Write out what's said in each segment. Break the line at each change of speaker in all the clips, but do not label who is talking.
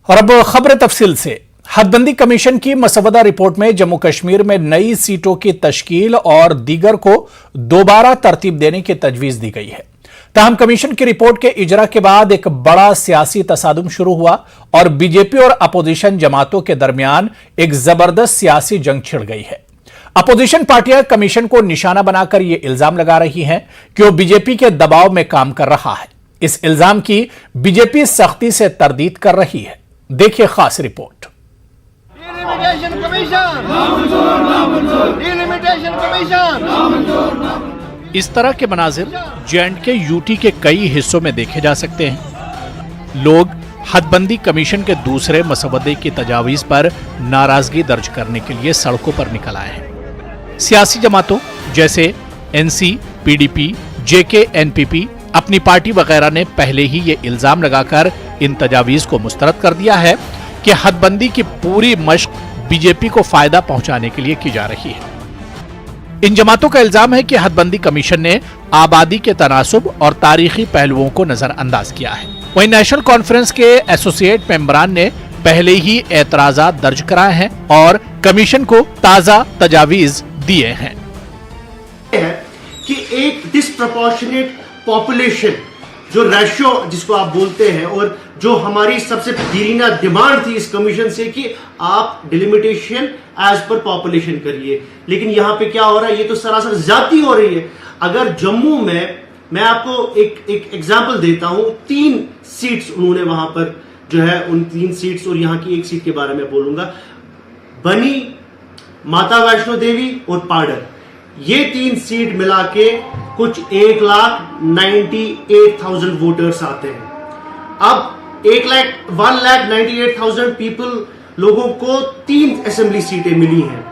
और अब खबर तफसील से। हदबंदी कमीशन की मसवदा रिपोर्ट में जम्मू कश्मीर में नई सीटों की तश्कील और दीगर को दोबारा तरतीब देने की तजवीज दी गई है। ताहम कमीशन की रिपोर्ट के इजरा के बाद एक बड़ा सियासी तसादुम शुरू हुआ और बीजेपी और अपोजिशन जमातों के दरमियान एक जबरदस्त सियासी जंग छिड़ गई है। अपोजिशन पार्टियां कमीशन को निशाना बनाकर यह इल्जाम लगा रही हैं कि वो बीजेपी के दबाव में काम कर रहा है। इस इल्जाम की बीजेपी सख्ती से तरदीद कर रही है। देखिए खास रिपोर्ट। इस तरह के मनाजिर J&K यूटी के कई हिस्सों में देखे जा सकते हैं। लोग हदबंदी कमीशन के दूसरे मसवदे की तजावीज पर नाराजगी दर्ज करने के लिए सड़कों पर निकल आए हैं। सियासी जमातों जैसे NC, PDP, JK, NPP अपनी पार्टी वगैरह ने पहले ही ये इल्जाम लगाकर इन तजावीज को मुस्तरद कर दिया है कि हदबंदी की पूरी मश्क बीजेपी को फायदा पहुंचाने के लिए की जा रही है। इन जमातों का इल्जाम है कि हदबंदी कमीशन ने आबादी के तनासुब और तारीखी पहलुओं को नजरअंदाज किया है। वहीं नेशनल कॉन्फ्रेंस के एसोसिएट मेंबरान ने पहले ही एतराजात दर्ज कराए हैं और कमीशन को ताजा तजावीज दिए हैं
कि एक डिस्प्रपोर्शनेट पॉपुलेशन जो रेशियो जिसको आप बोलते हैं और जो हमारी सबसे दीना डिमांड थी इस कमीशन से कि आप डिलिमिटेशन एज पर पॉपुलेशन करिए, लेकिन यहां पे क्या हो रहा है, ये तो सरासर ज्यादती हो रही है। अगर जम्मू में मैं आपको एक एग्जांपल देता हूं, 3 सीट्स उन्होंने वहां पर जो है उन 3 सीट्स और यहां की एक सीट के बारे में बोलूंगा, बनी, माता वैष्णो देवी और पाडर, ये 3 सीट मिला के कुछ 1,98,000 वोटर्स आते हैं। अब 1,98,000 पीपल लोगों को 3 असेंबली सीटें मिली हैं।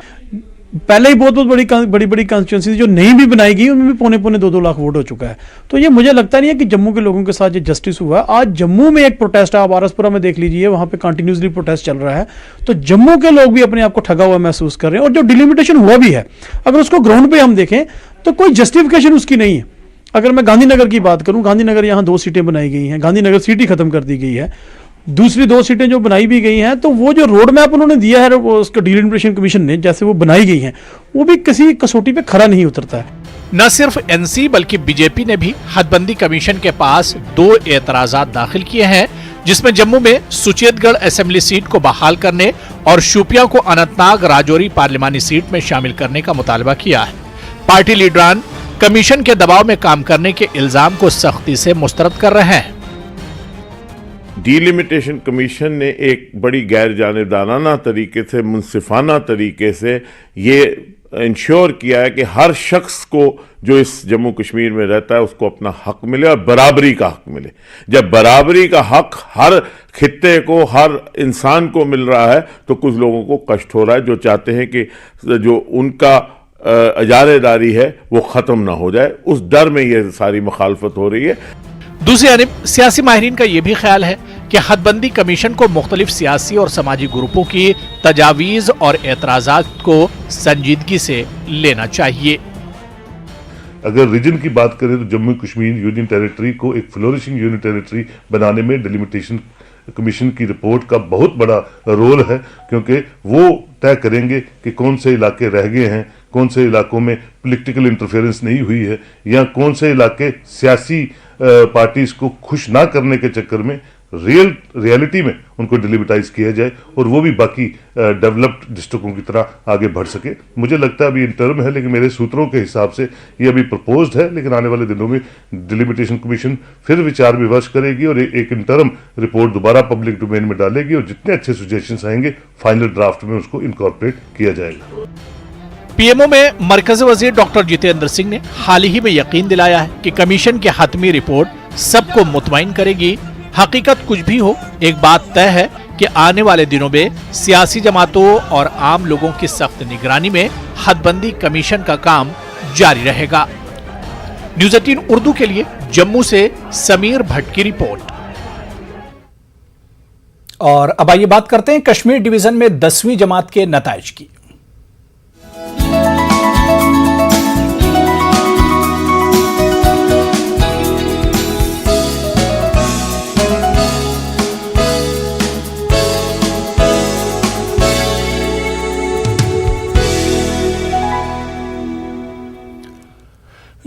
पहले ही बहुत बड़ी कॉन्स्टिट्यूंसी जो नहीं भी बनाई गई उनमें भी पौने 2 लाख वोट हो चुका है। तो ये मुझे लगता नहीं है कि जम्मू के लोगों के साथ ये जस्टिस हुआ। आज जम्मू में एक प्रोटेस्ट है, आप आरसपुरा में देख लीजिए, वहां पे कंटिन्यूसली प्रोटेस्ट चल रहा है। तो जम्मू के लोग भी अपने आप को ठगा हुआ महसूस कर रहे हैं। और जो डिलिमिटेशन हुआ भी है, अगर उसको ग्राउंड पे हम देखें तो कोई जस्टिफिकेशन उसकी नहीं है। अगर मैं गांधीनगर की बात करूं, गांधीनगर यहां 2 सीटें बनाई गई हैं, गांधीनगर सीट ही खत्म कर दी गई है। दूसरी 2 सीटें जो बनाई भी गई हैं, तो वो जो रोड मैप उन्होंने दिया है वो उसका डिलिमिटेशन कमीशन ने जैसे वो बनाई गई हैं, वो भी किसी कसौटी पे खरा नहीं उतरता है।
न सिर्फ NC बल्कि बीजेपी ने भी हदबंदी कमीशन के पास 2 एतराजात दाखिल किए हैं, जिसमें जम्मू में सुचेतगढ़ असेंबली सीट को बहाल करने और शोपियां को अनंतनाग राजौरी पार्लिमानी सीट में शामिल करने का मुतालबा किया है। पार्टी लीडरान कमीशन के दबाव में काम करने के इल्जाम को सख्ती से मुस्तरद कर रहे हैं।
डिलिमिटेशन कमीशन ने एक बड़ी गैर जानिबदाराना तरीके से, मुनसिफाना तरीके से ये इंश्योर किया है कि हर शख्स को जो इस जम्मू कश्मीर में रहता है उसको अपना हक मिले और बराबरी का हक मिले। जब बराबरी का हक हर खित्ते को, हर इंसान को मिल रहा है तो कुछ लोगों को कष्ट हो रहा है, जो चाहते हैं कि जो उनका इजारेदारी है वो ख़त्म ना हो जाए। उस डर में ये सारी मुखालफत हो रही है।
दूसरी जानिब सियासी माहिरीन का यह भी ख्याल है कि हदबंदी कमीशन को मुख्तलिफ सियासी और समाजी ग्रुपों की तजावीज और एतराजात को संजीदगी से लेना चाहिए।
अगर रीजन की बात करें तो जम्मू कश्मीर यूनियन टेरिटरी को एक फ्लोरिशिंग यूनियन टेरिटरी बनाने में डिलिमिटेशन कमीशन की रिपोर्ट का बहुत बड़ा रोल है, क्योंकि वो तय करेंगे कि कौन से इलाके रह गए हैं, कौन से इलाकों में पॉलिटिकल इंटरफेरेंस नहीं हुई है, या कौन से इलाके सियासी पार्टीज को खुश ना करने के चक्कर में रियलिटी में उनको डिलिमिटाइज किया जाए और वो भी बाकी डेवलप्ड डिस्ट्रिक्टों की तरह आगे बढ़ सके। मुझे लगता है अभी इंटर्म है, लेकिन मेरे सूत्रों के हिसाब से ये अभी प्रपोज्ड है, लेकिन आने वाले दिनों में डिलिमिटेशन कमीशन फिर विचार विमर्श करेगी और एक इंटर्म रिपोर्ट दोबारा पब्लिक डोमेन में डालेगी और जितने अच्छे सजेशंस आएंगे फाइनल ड्राफ्ट में उसको इनकॉर्पोरेट किया जाएगा।
पीएमओ में मरकजी वजीर डॉक्टर जितेंद्र सिंह ने हाल ही में यकीन दिलाया है कि कमीशन की हतमी रिपोर्ट सबको मुतमईन करेगी। हकीकत कुछ भी हो, एक बात तय है कि आने वाले दिनों में सियासी जमातों और आम लोगों की सख्त निगरानी में हदबंदी कमीशन का काम जारी रहेगा। न्यूज़ 18 उर्दू के लिए जम्मू से समीर भट्ट की रिपोर्ट। और अब आइए बात करते हैं कश्मीर डिवीजन में 10वीं जमात के नताइज की।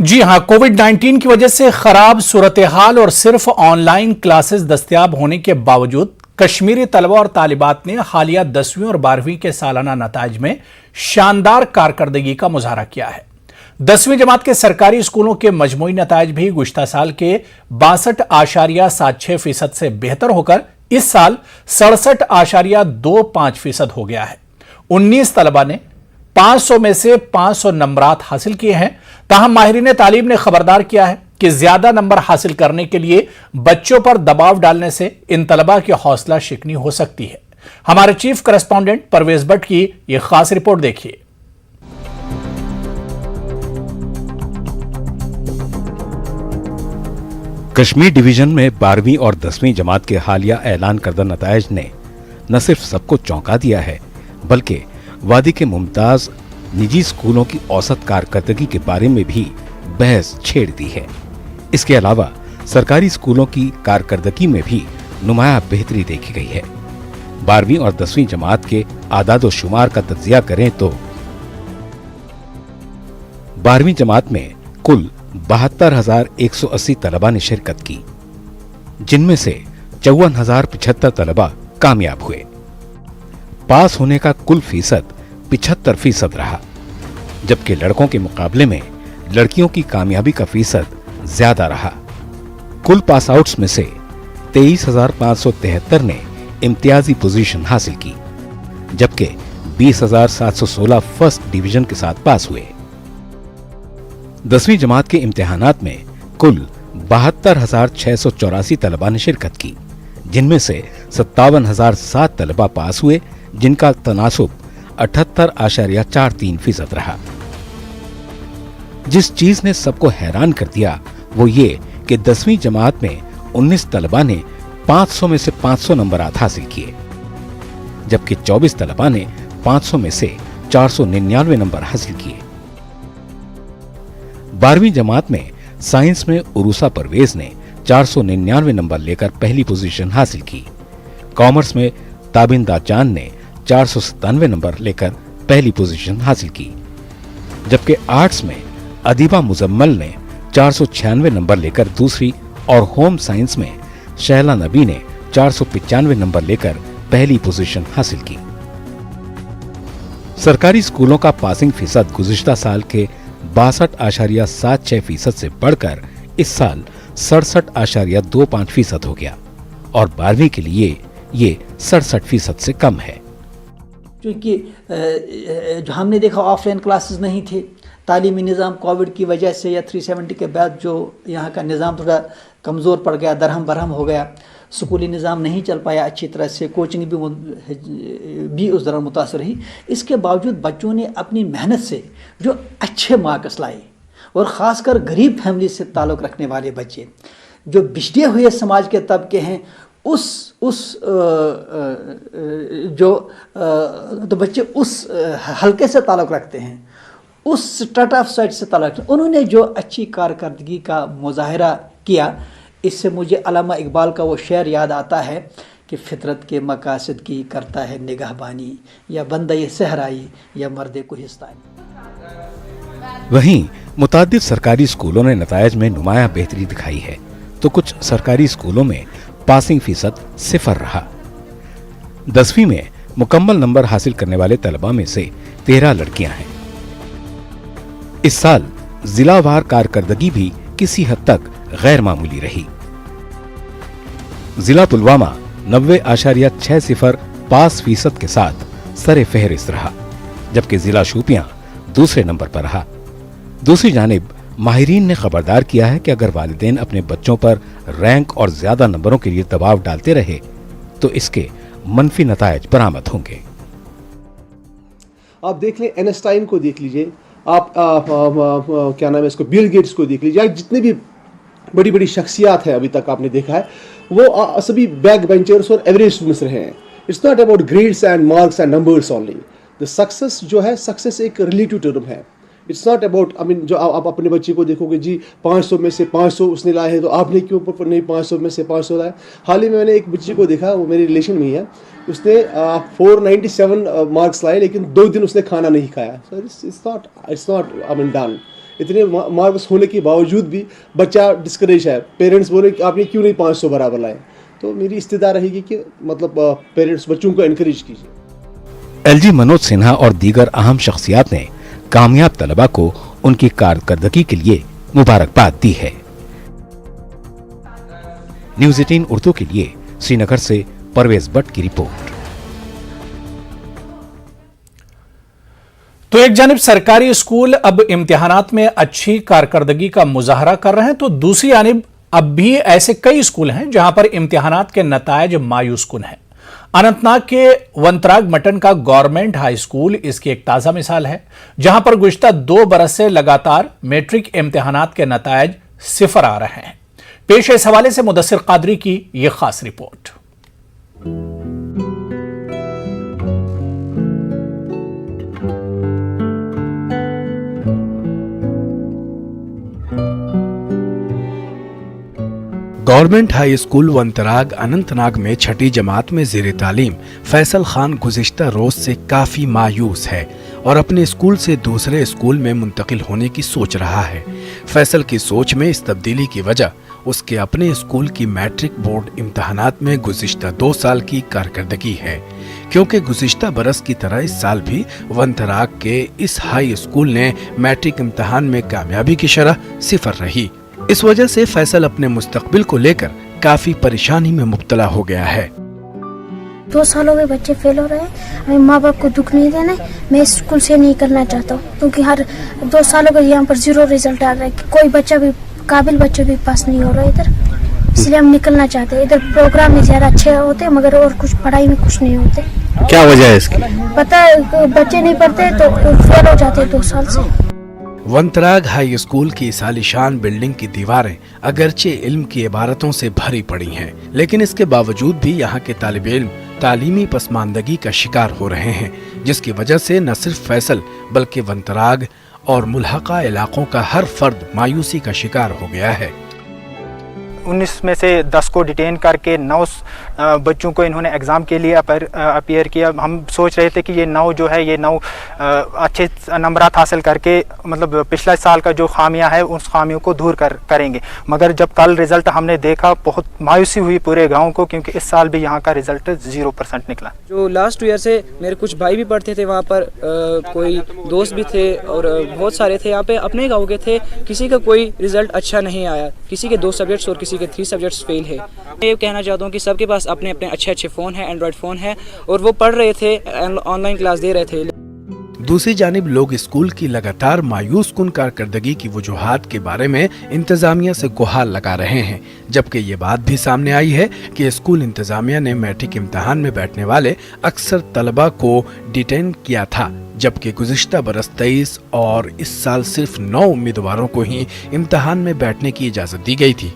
جی ہاں، کووڈ 19 کی وجہ سے خراب صورتحال اور صرف آن لائن کلاسز دستیاب ہونے کے باوجود کشمیری طلبہ اور طالبات نے حالیہ 10ویں اور 12ویں کے سالانہ نتائج میں شاندار کارکردگی کا مظاہرہ کیا ہے۔ 10ویں جماعت کے سرکاری اسکولوں کے مجموعی نتائج بھی گزشتہ سال کے 62.76% سے بہتر ہو کر اس سال 67.25% ہو گیا ہے۔ 19 طلبہ نے 500 میں سے 500 نمبرات حاصل کیے ہیں۔ تاہم ماہرین تعلیم نے خبردار کیا ہے کہ زیادہ نمبر حاصل کرنے کے لیے بچوں پر دباؤ ڈالنے سے ان طلبہ کی حوصلہ شکنی ہو سکتی ہے۔ ہمارے چیف کرسپونڈنٹ پرویز بٹ کی یہ خاص رپورٹ دیکھیے۔
کشمیر ڈویژن میں 12ویں اور 10ویں جماعت کے حالیہ اعلان کردہ نتائج نے نہ صرف سب کو چونکا دیا ہے بلکہ وادی کے ممتاز نجی اسکولوں کی اوسط کارکردگی کے بارے میں بھی بحث چھیڑ دی ہے۔ اس کے علاوہ سرکاری اسکولوں کی کارکردگی میں بھی نمایاں بہتری دیکھی گئی ہے۔ 12ویں اور 10ویں جماعت کے اعداد و شمار کا تجزیہ کریں تو 12ویں جماعت میں کل 72,180 طلبہ نے شرکت کی، جن میں سے 54,075 طلبہ کامیاب ہوئے۔ پاس ہونے کا کل فیصد 75% رہا، جبکہ لڑکوں کے مقابلے میں لڑکیوں کی کامیابی کا فیصد زیادہ رہا۔ کل پاس آؤٹس میں سے 23,573 نے امتیازی پوزیشن حاصل کی، جبکہ 20,716 فرسٹ ڈویژن کے ساتھ پاس ہوئے۔ 10ویں جماعت کے امتحانات میں کل 72,684 طلبہ نے شرکت کی، جن میں سے 57,007 طلبہ پاس ہوئے، جن کا تناسب 78.43% رہا۔ جس چیز نے سب کو حیران کر دیا وہ یہ کہ 10ویں جماعت میں 19 طلبہ نے 500 میں سے 500 نمبرات حاصل کیے، جبکہ 24 طلبہ نے 500 میں سے 499 نمبر حاصل کیے۔ 12ویں جماعت میں سائنس میں عروسہ پرویز نے 499 نمبر لے کر پہلی پوزیشن حاصل کی۔ کامرس میں تابندہ چاند نے 497 نمبر لے کر پہلی پوزیشن حاصل کی، جبکہ آرٹس میں ادیبہ مزمل نے 496 نمبر لے کر دوسری اور ہوم سائنس میں شہلہ نبی نے 495 نمبر لے کر پہلی پوزیشن حاصل کی۔ سرکاری اسکولوں کا پاسنگ فیصد گزشتہ سال کے 62.76% سے بڑھ کر اس سال 67.25% ہو گیا اور 12ویں کے لیے یہ 67% سے کم ہے۔
کیونکہ جو ہم نے دیکھا آف لائن کلاسز نہیں تھے، تعلیمی نظام کووڈ کی وجہ سے یا 370 کے بعد جو یہاں کا نظام تھوڑا کمزور پڑ گیا، درہم برہم ہو گیا، سکولی نظام نہیں چل پایا اچھی طرح سے، کوچنگ بھی اس دوران متاثر رہی۔ اس کے باوجود بچوں نے اپنی محنت سے جو اچھے مارکس لائے، اور خاص کر غریب فیملی سے تعلق رکھنے والے بچے جو بچھڑے ہوئے سماج کے طبقے ہیں، تو بچے اس حلقے سے تعلق رکھتے ہیں، اس اسٹیٹ آف سوسائٹی سے تعلق رکھتے ہیں، انہوں نے جو اچھی کارکردگی کا مظاہرہ کیا، اس سے مجھے علامہ اقبال کا وہ شعر یاد آتا ہے کہ فطرت کے مقاصد کی کرتا ہے نگہبانی، یا بندہ صحرائی یا مرد کوہستانی۔
وہیں متعدد سرکاری اسکولوں نے نتائج میں نمایاں بہتری دکھائی ہے، تو کچھ سرکاری اسکولوں میں پاسنگ فیصد 0 رہا۔ 10ویں میں مکمل نمبر حاصل کرنے والے طلبہ میں سے 13 لڑکیاں ہیں۔ اس سال ضلع وار کارکردگی بھی کسی حد تک غیر معمولی رہی۔ ضلع پلوامہ 90.60 پاس فیصد کے ساتھ سر فہرست رہا، جبکہ ضلع شوپیاں دوسرے نمبر پر رہا۔ دوسری جانب ماہرین نے خبردار کیا ہے کہ اگر والدین اپنے بچوں پر رینک اور زیادہ نمبروں کے لیے دباؤ ڈالتے رہے تو اس کے منفی نتائج برآمد ہوں گے۔
آپ دیکھ لیں اینسٹائن کو دیکھ لیجئے، آپ کیا نام ہے اس کو، بل گیٹس کو دیکھ لیجئے، جتنے بھی بڑی بڑی شخصیات ہیں ابھی تک آپ نے دیکھا ہے، وہ سبھی بیک بینچرس اور ایوریج اسٹوڈنٹس رہے ہیں۔ It's not about grades and marks and numbers only. The success جو ہے، سکسیس ایک ریلیٹیو ٹرم ہے۔ اٹس ناٹ اباؤٹ جو آپ اپنے بچے کو دیکھو گے جی 500 میں سے 500 اس نے لائے ہیں تو آپ نے کیوں نہیں 500 میں سے 500 لائے۔ حال ہی میں نے ایک بچے کو دیکھا، وہ میری ریلیشن میں ہی ہے، اس نے 497 مارکس لائے لیکن 2 دن اس نے کھانا نہیں کھایا۔ It's not done. اتنے مارکس ہونے کے باوجود بھی بچہ ڈسکریج ہے. پیرنٹس بولے کہ آپ نے کیوں نہیں 500 برابر لائے. تو میری استدعا رہے گی کہ مطلب پیرنٹس بچوں کو انکریج کیجیے.
LG منوج سنہا اور دیگر اہم شخصیات نے کامیاب طلبہ کو ان کی کارکردگی کے لیے مبارکباد دی ہے. نیوز 18 اردو کے لیے سری نگر سے پرویز بٹ کی رپورٹ.
تو ایک جانب سرکاری اسکول اب امتحانات میں اچھی کارکردگی کا مظاہرہ کر رہے ہیں تو دوسری جانب اب بھی ایسے کئی اسکول ہیں جہاں پر امتحانات کے نتائج مایوس کن ہیں. اننت ناگ کے ونتراگ مٹن کا گورنمنٹ ہائی اسکول اس کی ایک تازہ مثال ہے جہاں پر گزشتہ 2 برس سے لگاتار میٹرک امتحانات کے نتائج 0 آ رہے ہیں. پیش اس حوالے سے مدثر قادری کی یہ خاص report.
Government high school Wantrag Anantnag میں 6ٹھی جماعت میں زیر تعلیم فیصل خان گزشتہ روز سے کافی مایوس ہے اور اپنے اسکول سے دوسرے اسکول میں منتقل ہونے کی سوچ رہا ہے. فیصل کی سوچ میں اس تبدیلی کی وجہ اس کے اپنے اسکول کی میٹرک بورڈ امتحانات میں گزشتہ 2 سال کی کارکردگی ہے کیونکہ گزشتہ برس کی طرح اس سال بھی ونتراگ کے اس ہائی اسکول نے میٹرک امتحان میں کامیابی کی شرح 0 رہی. اس وجہ سے فیصل اپنے مستقبل کو لے کر کافی پریشانی میں مبتلا ہو گیا ہے.
2 سالوں میں بچے فیل ہو رہے ہیں. ہمیں ماں باپ کو دکھ نہیں دینا. میں اس اسکول سے نہیں کرنا چاہتا ہوں کیونکہ ہر 2 سالوں کا یہاں پر 0 رزلٹ آ رہا ہے. کوئی بچہ بھی قابل بچہ بھی پاس نہیں ہو رہا ادھر. اس لیے ہم نکلنا چاہتے ہیں. ادھر پروگرام میں زیادہ اچھے ہوتے مگر اور کچھ پڑھائی میں کچھ نہیں ہوتے.
کیا وجہ ہے اس کی؟
پتہ بچے نہیں پڑھتے تو فیل ہو جاتے 2 سال سے.
ونتراگ ہائی اسکول کی اس عالیشان بلڈنگ کی دیواریں اگرچہ علم کی عبارتوں سے بھری پڑی ہیں لیکن اس کے باوجود بھی یہاں کے طالب علم تعلیمی پسماندگی کا شکار ہو رہے ہیں جس کی وجہ سے نہ صرف فیصل بلکہ ونتراگ اور ملحقہ علاقوں کا ہر فرد مایوسی کا شکار ہو گیا ہے.
19 میں سے 10 کو ڈیٹین کر کے 9 بچوں کو انہوں نے ایگزام کے لیے اپیئر کیا. ہم سوچ رہے تھے کہ یہ 9 جو ہے یہ 9 اچھے نمبرات حاصل کر کے مطلب پچھلے سال کا جو خامیاں ہے اس خامیوں کو دور کریں گے مگر جب کل رزلٹ ہم نے دیکھا بہت مایوسی ہوئی پورے گاؤں کو کیونکہ اس سال بھی یہاں کا رزلٹ 0% نکلا.
جو لاسٹ ایئر سے میرے کچھ بھائی بھی پڑھتے تھے وہاں پر, کوئی دوست بھی تھے اور بہت سارے تھے یہاں پہ اپنے گاؤں کے تھے. کسی کا کوئی رزلٹ اچھا نہیں آیا, کسی کے 2 سبجیکٹس اور کسی کے 3 سبجیکٹس فیل ہے. میں یہ کہنا چاہتا ہوں کہ سب کے پاس اپنے اپنے اچھے فون ہیں, اینڈرائڈ فون ہے اور وہ پڑھ رہے تھے, آن لائن کلاس دے رہے تھے.
دوسری جانب لوگ اسکول کی لگاتار مایوس کن کارکردگی کی وجوہات کے بارے میں انتظامیہ سے گہار لگا رہے ہیں جبکہ یہ بات بھی سامنے آئی ہے کہ اسکول انتظامیہ نے میٹرک امتحان میں بیٹھنے والے اکثر طلبہ کو ڈیٹین کیا تھا جبکہ گزشتہ برس 23 اور اس سال صرف 9 امیدواروں کو ہی امتحان میں بیٹھنے کی اجازت دی گئی تھی.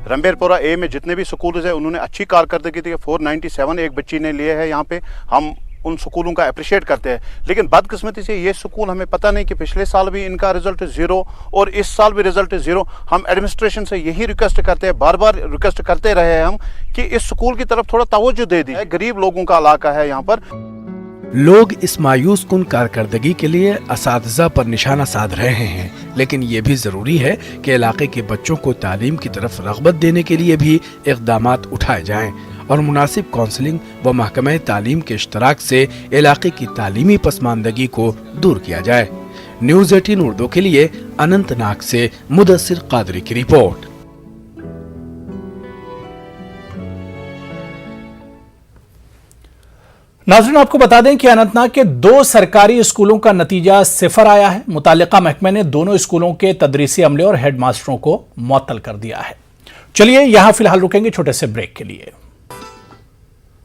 رمبیر پورہ اے میں جتنے بھی سکولز ہیں انہوں نے اچھی کارکردگی دی. 497 ایک بچی نے لیے ہیں. یہاں پہ ہم ان سکولوں کا اپریشیٹ کرتے ہیں لیکن بدقسمتی سے یہ سکول ہمیں پتہ نہیں کہ پچھلے سال بھی ان کا رزلٹ 0 اور اس سال بھی رزلٹ 0. ہم ایڈمنسٹریشن سے یہی ریکویسٹ کرتے ہیں, بار بار ریکویسٹ کرتے رہے ہیں ہم کہ اس سکول کی طرف تھوڑا توجہ دے دی. غریب لوگوں کا علاقہ ہے یہاں پر.
لوگ اس مایوس کن کارکردگی کے لیے اساتذہ پر نشانہ سادھ رہے ہیں لیکن یہ بھی ضروری ہے کہ علاقے کے بچوں کو تعلیم کی طرف رغبت دینے کے لیے بھی اقدامات اٹھائے جائیں اور مناسب کونسلنگ و محکمہ تعلیم کے اشتراک سے علاقے کی تعلیمی پسماندگی کو دور کیا جائے. نیوز 18 اردو کے لیے اننت ناگ سے مدثر قادری کی رپورٹ.
ناظرین آپ کو بتا دیں کہ اننت ناگ کے 2 سرکاری اسکولوں کا نتیجہ 0 آیا ہے. متعلقہ محکمے نے دونوں اسکولوں کے تدریسی عملے اور ہیڈ ماسٹروں کو معطل کر دیا ہے. چلیے یہاں فی الحال رکیں گے چھوٹے سے بریک کے لیے.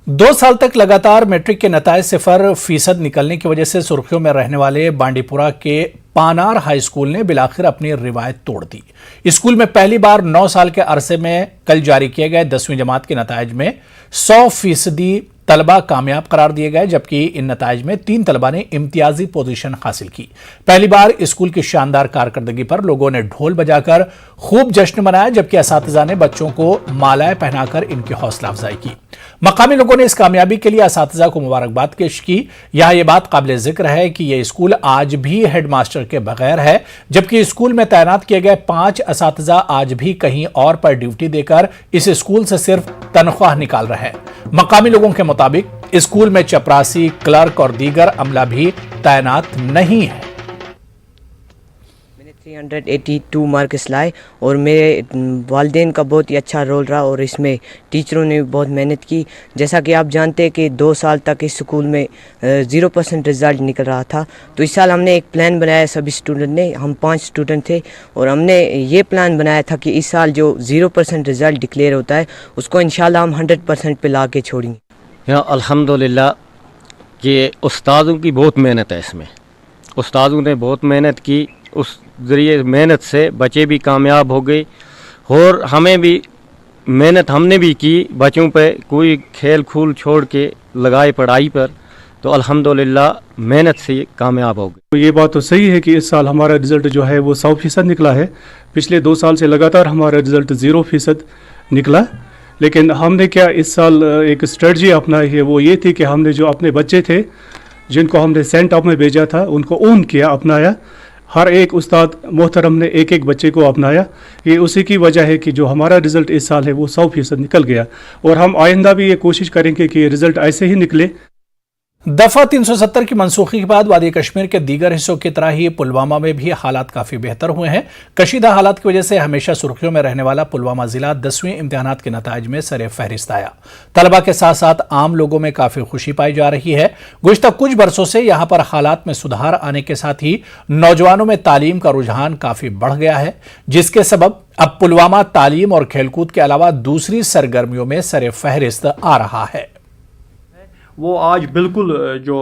2 سال تک لگاتار میٹرک کے نتائج 0% نکلنے کی وجہ سے سرخیوں میں رہنے والے بانڈی پورہ کے پانار ہائی اسکول نے بالآخر اپنی روایت توڑ دی. اسکول میں پہلی بار 9 سال کے عرصے میں کل جاری کیے گئے 10ویں جماعت کے نتائج میں 100% طلبہ کامیاب قرار دیے گئے جبکہ ان نتائج میں 3 طلبہ نے امتیازی پوزیشن حاصل کی. پہلی بار اسکول کی شاندار کارکردگی پر لوگوں نے ڈھول بجا کر خوب جشن منایا جبکہ اساتذہ نے بچوں کو مالائے پہنا کر ان کی حوصلہ افزائی کی. मकामी लोगों ने इस कामयाबी के लिए असातिज़ा को मुबारकबाद पेश की। यहाँ ये बात काबिल जिक्र है कि ये स्कूल आज भी हेडमास्टर के बगैर है, जबकि स्कूल में तैनात किए गए 5 असातिज़ा आज भी कहीं और पर ड्यूटी देकर इस स्कूल से सिर्फ तनख्वाह निकाल रहे हैं। मकामी लोगों के मुताबिक स्कूल में चपरासी, क्लर्क और दीगर अमला भी तैनात नहीं है।
382 मार्क्स लाए और मेरे वालिदैन का बहुत ही अच्छा रोल रहा और इसमें टीचरों ने भी बहुत मेहनत की। जैसा कि आप जानते हैं कि 2 साल तक इस स्कूल में 0% रिज़ल्ट निकल रहा था, तो इस साल हमने एक प्लान बनाया सभी स्टूडेंट ने, हम 5 स्टूडेंट थे और हमने ये प्लान बनाया था कि इस साल जो 0% रिज़ल्ट डिक्लेयर होता है उसको इंशाल्लाह हम 100% पे ला के छोड़ेंगे।
यहाँ अल्हम्दुलिल्लाह ये उस्तादों की बहुत मेहनत है, इसमें उस्तादों ने बहुत मेहनत की, उस ज़रिए मेहनत से बच्चे भी कामयाब हो गए और हमें भी मेहनत हमने भी की, बच्चों पे कोई खेल खूल छोड़ के लगाए पढ़ाई पर, तो अल्हम्दुलिल्लाह मेहनत से कामयाब हो गए।
तो ये बात तो सही है कि इस साल हमारा रिज़ल्ट जो है वो 100% निकला है। पिछले 2 साल से लगातार हमारा रिज़ल्ट 0% निकला, लेकिन हमने क्या इस साल एक स्ट्रेटजी अपनाई है, वो ये थी कि हमने जो अपने बच्चे थे जिनको हमने सेंट ऑफ में भेजा था उनको ओन किया, अपनाया। हर एक उस्ताद मोहतरम ने एक एक बच्चे को अपनाया। ये उसी की वजह है कि जो हमारा रिज़ल्ट इस साल है वो 100% निकल गया और हम आइंदा भी ये कोशिश करेंगे कि रिज़ल्ट ऐसे ही निकले।
दफा 370 की मनसूखी के बाद वादी कश्मीर के दीगर हिस्सों की तरह ही पुलवामा में भी हालात काफी बेहतर हुए हैं। कशीदा हालात की वजह से हमेशा सुर्खियों में रहने वाला पुलवामा जिला 10वीं इम्तिहानात के नताइज में सरे फहरिस्त आया। तलबा के साथ साथ आम लोगों में काफी खुशी पाई जा रही है। गुज़िश्ता कुछ बरसों से यहाँ पर हालात में सुधार आने के साथ ही नौजवानों में तालीम का रुझान काफी बढ़ गया है, जिसके सबब अब पुलवामा तालीम और खेलकूद के अलावा दूसरी सरगर्मियों में सरे फहरिस्त आ रहा है।
वो आज बिल्कुल जो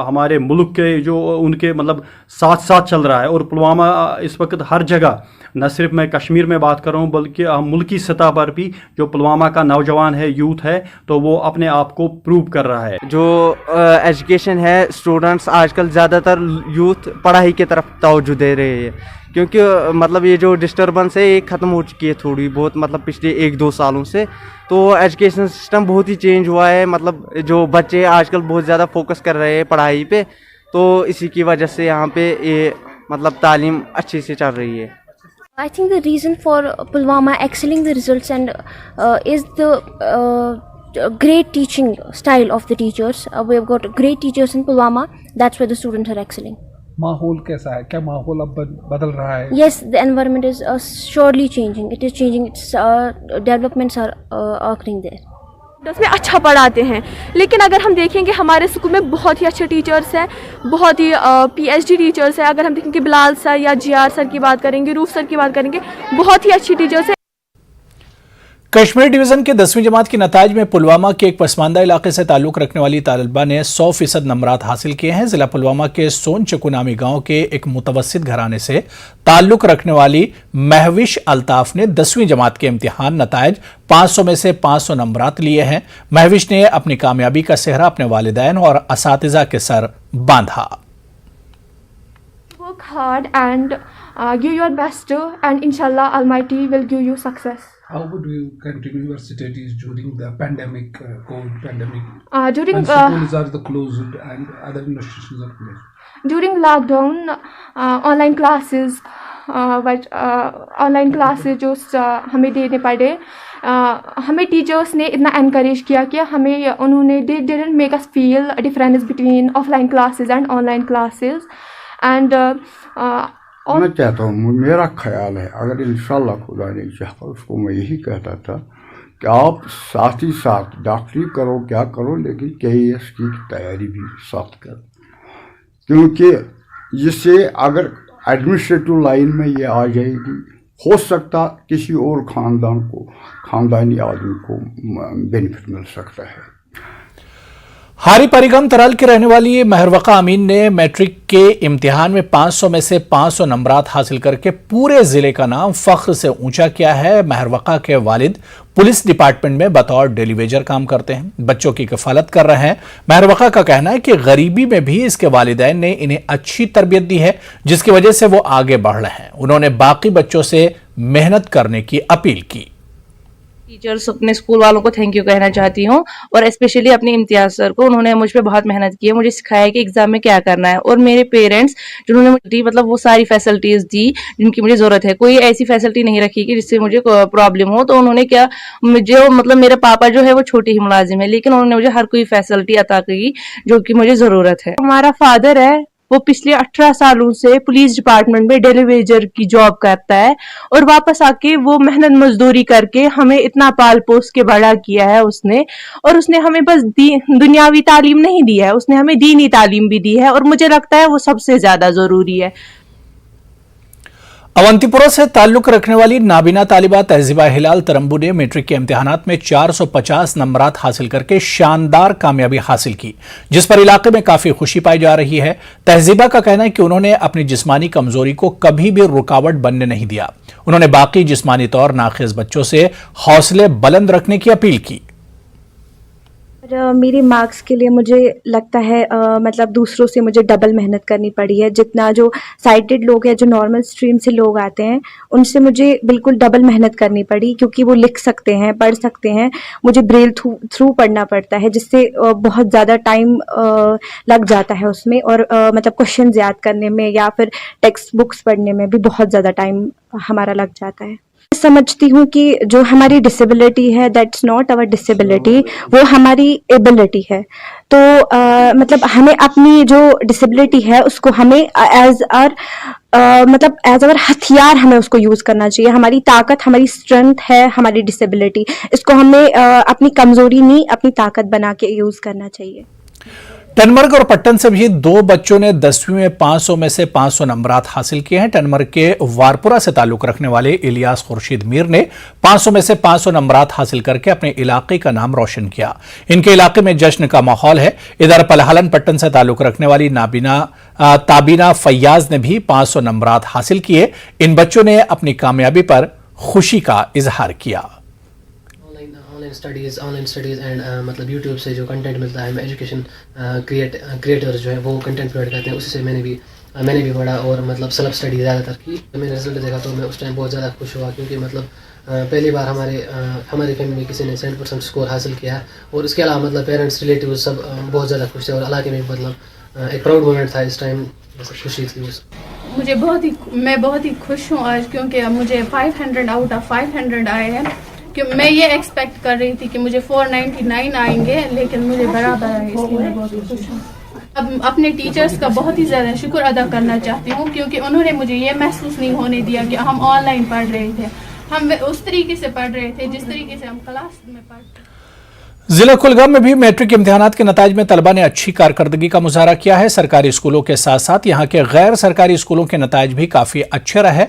हमारे मुल्क के जो उनके मतलब साथ साथ चल रहा है और पुलवामा इस वक्त हर जगह, न सिर्फ मैं कश्मीर में बात कर रहा हूँ बल्कि मुल्की सतह पर भी जो पुलवामा का नौजवान है, यूथ है, तो वो अपने आप को प्रूव कर रहा है।
जो एजुकेशन है, स्टूडेंट्स आजकल ज़्यादातर यूथ पढ़ाई की तरफ तवज्जो दे रहे हैं, क्योंकि मतलब ये जो डिस्टर्बेंस है ये ख़त्म हो चुकी है थोड़ी बहुत, मतलब पिछले 1-2 सालों से। तो एजुकेशन सिस्टम बहुत ही चेंज हुआ है, मतलब जो बच्चे आजकल बहुत ज़्यादा फोकस कर रहे हैं पढ़ाई पे, तो इसी की वजह से यहाँ पे ये मतलब तालीम अच्छे से चल रही है।
I think the reason for Pulwama excelling the results and is the great teaching style of the teachers. We have got great teachers in Pulwama. That's why the students are excelling.
माहौल कैसा है? क्या माहौल अब बदल रहा है?
Yes, the environment is surely changing. It is changing. Its developments are occurring there.
उसमें अच्छा पढ़ाते हैं, लेकिन अगर हम देखेंगे हमारे स्कूल में बहुत ही अच्छे टीचर्स हैं, बहुत ही PhD टीचर्स हैं। अगर हम देखेंगे बिलाल सर या GR सर की बात करेंगे, रूफ सर की बात करेंगे, बहुत ही अच्छी टीचर्स हैं।
कश्मीर डिवीजन के 10वीं जमात के नताइज में पुलवामा के एक पसमानदा इलाके से ताल्लुक रखने वाली तालिबा ने 100% नंबरात हासिल किए हैं। जिला पुलवामा के सोन चकू नामी गांव के एक मुतवस्सित घराने से ताल्लुक रखने वाली महविश अल्ताफ ने 10वीं जमात के इम्तिहान नताइज 500 में से 500 नंबरात लिए हैं। महविश ने अपनी कामयाबी का सेहरा अपने वालिदैन और असातिज़ा के सर बांधा।
Work hard and give your best and inshallah Almighty will give you success.
How would you continue your studies during the pandemic, COVID pandemic?
During
when schools are closed and other institutions are closed.
During lockdown, online classes, online classes जो हमें देने पड़े, हमें teachers ने इतना encourage किया कि हमें उन्होंने they didn't make us feel difference between offline classes and online classes and
मैं चाहता हूँ, मेरा ख्याल है अगर इंशाल्लाह खुदा ने चाहा, उसको मैं यही कहता था कि आप साथ ही साथ डॉक्टरी करो, क्या करो, लेकिन KES की तैयारी भी साथ करो, क्योंकि जिससे अगर एडमिनिस्ट्रेटिव लाइन में ये आ जाएगी, हो सकता किसी और खानदानी आदमी को बेनिफिट मिल सकता है।
हारी परिगम तरल के रहने वाली महरवका अमीन ने मैट्रिक के इम्तिहान में 500 में से 500 नंबरात हासिल करके पूरे जिले का नाम फख्र से ऊंचा किया है। महरवका के वालिद पुलिस डिपार्टमेंट में बतौर डेली वेजर काम करते हैं, बच्चों की कफालत कर रहे हैं। महरवका का कहना है कि गरीबी में भी इसके वालिदैन ने इन्हें अच्छी तरबियत दी है, जिसकी वजह से वो आगे बढ़ रहे हैं। उन्होंने बाकी बच्चों से मेहनत करने की अपील की।
टीचर्स अपने स्कूल वालों को थैंक यू कहना चाहती हूँ, और स्पेशली अपने इम्तियाज सर को। उन्होंने मुझ पे बहुत मेहनत की है, मुझे सिखाया कि एग्जाम में क्या करना है। और मेरे पेरेंट्स जिन्होंने मुझे मतलब वो सारी फैसिलिटीज दी जिनकी मुझे जरूरत है। कोई ऐसी फैसिलिटी नहीं रखी कि जिससे मुझे प्रॉब्लम हो। तो उन्होंने क्या, मुझे मतलब मेरे पापा जो है वो छोटे ही मुलाजिम है, लेकिन उन्होंने मुझे हर कोई फैसिलिटी अता की जो कि मुझे जरूरत है। हमारा फादर है, वो पिछले 18 सालों से पुलिस डिपार्टमेंट में डेलीवेजर की जॉब करता है, और वापस आके वो मेहनत मजदूरी करके हमें इतना पाल पोस के बड़ा किया है उसने। और उसने हमें बस दुनियावी तालीम नहीं दी है, उसने हमें दीनी तालीम भी दी है, और मुझे लगता है वो सबसे ज्यादा जरूरी है।
अवंतीपुरा से ताल्लुक रखने वाली नाबीना तालिबा तहजीबा हिलाल तरम्बू ने मैट्रिक के इम्तिहानात में 450 नंबरात हासिल करके शानदार कामयाबी हासिल की, जिस पर इलाके में काफी खुशी पाई जा रही है। तहजीबा का कहना है कि उन्होंने अपनी जिस्मानी कमजोरी को कभी भी रुकावट बनने नहीं दिया। उन्होंने बाकी जिस्मानी तौर नाखिज बच्चों से हौसले बुलंद रखने की अपील की।
मेरे मार्क्स के लिए मुझे लगता है मतलब दूसरों से मुझे डबल मेहनत करनी पड़ी है। जितना जो साइटेड लोग हैं, जो नॉर्मल स्ट्रीम से लोग आते हैं, उनसे मुझे बिल्कुल डबल मेहनत करनी पड़ी, क्योंकि वो लिख सकते हैं, पढ़ सकते हैं। मुझे ब्रेल थ्रू पढ़ना पड़ता है, जिससे बहुत ज़्यादा टाइम लग जाता है उसमें, और मतलब क्वेश्चन याद करने में या फिर टेक्स्ट बुक्स पढ़ने में भी बहुत ज़्यादा टाइम हमारा लग जाता है। समझती हूँ कि जो हमारी डिसेबिलिटी है, दैट्स नॉट आवर डिसेबिलिटी, वो हमारी एबिलिटी है। तो मतलब हमें अपनी जो डिसेबिलिटी है उसको हमें एज आवर हथियार हमें उसको यूज करना चाहिए। हमारी ताकत, हमारी स्ट्रेंथ है हमारी डिसेबिलिटी, इसको हमें अपनी कमजोरी नहीं अपनी ताकत बना के यूज करना चाहिए।
टनमर्ग और पट्टन से भी 2 बच्चों ने 10वीं में 500 में से 500 नंबरात हासिल किए हैं। टनमर्ग के वारपुरा से ताल्लुक रखने वाले इलियास खुर्शीद मीर ने 500 में से 500 नंबरात हासिल करके अपने इलाके का नाम रोशन किया। इनके इलाके में जश्न का माहौल है। इधर पलहलन पट्टन से ताल्लुक रखने वाली ताबीना फैयाज ने भी 500 नंबरात हासिल किए। इन बच्चों ने अपनी कामयाबी पर खुशी का इजहार किया।
ऑनलाइन स्टडीज़ एंड मतलब यूट्यूब से जो कंटेंट मिलता है, एजुकेशन क्रिएटर्स जो है वो कंटेंट प्रोवाइड करते हैं, उसी से मैंने भी पढ़ा और मतलब सेल्फ स्टडी ज़्यादातर की। मैंने रिजल्ट देखा तो मैं उस टाइम बहुत ज़्यादा खुश हुआ, क्योंकि मतलब पहली बार हमारी फैमिली में किसी ने 100% स्कोर हासिल किया। और इसके अलावा मतलब पेरेंट्स, रिलेटिव सब बहुत ज़्यादा खुश थे, और इलाके में मतलब एक प्राउड मोमेंट था इस टाइम, खुशी थी उस।
मैं बहुत ही खुश हूँ आज, क्योंकि मुझे 500 आउट ऑफ 500 आए हैं। कि मैं ये एक्सपेक्ट कर रही थी कि मुझे 499 आएंगे, लेकिन मुझे बराबर आए, इसलिए मैं बहुत खुश हूँ। अब अपने टीचर्स का बहुत ही ज़्यादा शुक्र अदा करना चाहती हूँ, क्योंकि उन्होंने मुझे ये महसूस नहीं होने दिया कि हम ऑनलाइन पढ़ रहे थे। हम उस तरीके से पढ़ रहे थे जिस तरीके से हम क्लास में पढ़ते।
जिला कुलगाम में भी मैट्रिक इम्तिहानात के नताइज में तलबा ने अच्छी कारकर्दगी का मुजाहरा किया है। सरकारी स्कूलों के साथ साथ यहाँ के गैर सरकारी स्कूलों के नताइज भी काफी अच्छे रहे।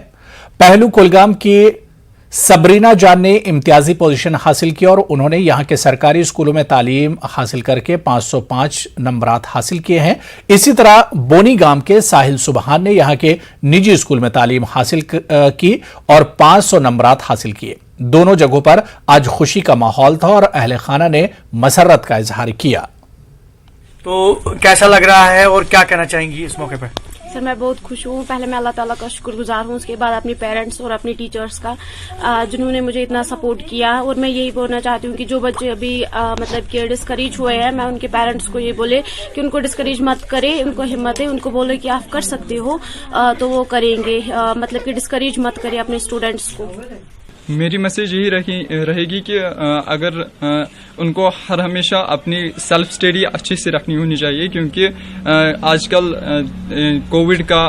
पहलू कुलगाम की सबरीना जान ने इम्तियाजी पोजीशन हासिल की और उन्होंने यहां के सरकारी स्कूलों में तालीम हासिल करके 505 नंबरात हासिल किए हैं। इसी तरह बोनी गांव के साहिल सुबहान ने यहां के निजी स्कूल में तालीम हासिल की और 500 नंबरात हासिल किए। दोनों जगहों पर आज खुशी का माहौल था और अहले खाना ने मसरत का इजहार किया।
तो कैसा लग रहा है और क्या कहना चाहेंगी इस मौके पर?
सर मैं बहुत खुश हूँ। पहले मैं अल्लाह ताला का शुक्रगुजार हूँ, उसके बाद अपने पेरेंट्स और अपने टीचर्स का जिन्होंने मुझे इतना सपोर्ट किया। और मैं यही बोलना चाहती हूँ कि जो बच्चे अभी मतलब कि डिस्करेज हुए हैं, मैं उनके पेरेंट्स को ये बोले कि उनको डिस्करेज मत करे, उनको हिम्मत है, उनको बोले कि आप कर सकते हो तो वो करेंगे। मतलब कि डिस्करेज मत करे अपने स्टूडेंट्स को।
मेरी मैसेज यही रहेगी कि अगर उनको हर हमेशा अपनी सेल्फ स्टडी अच्छे से रखनी होनी चाहिए, क्योंकि आजकल कोविड का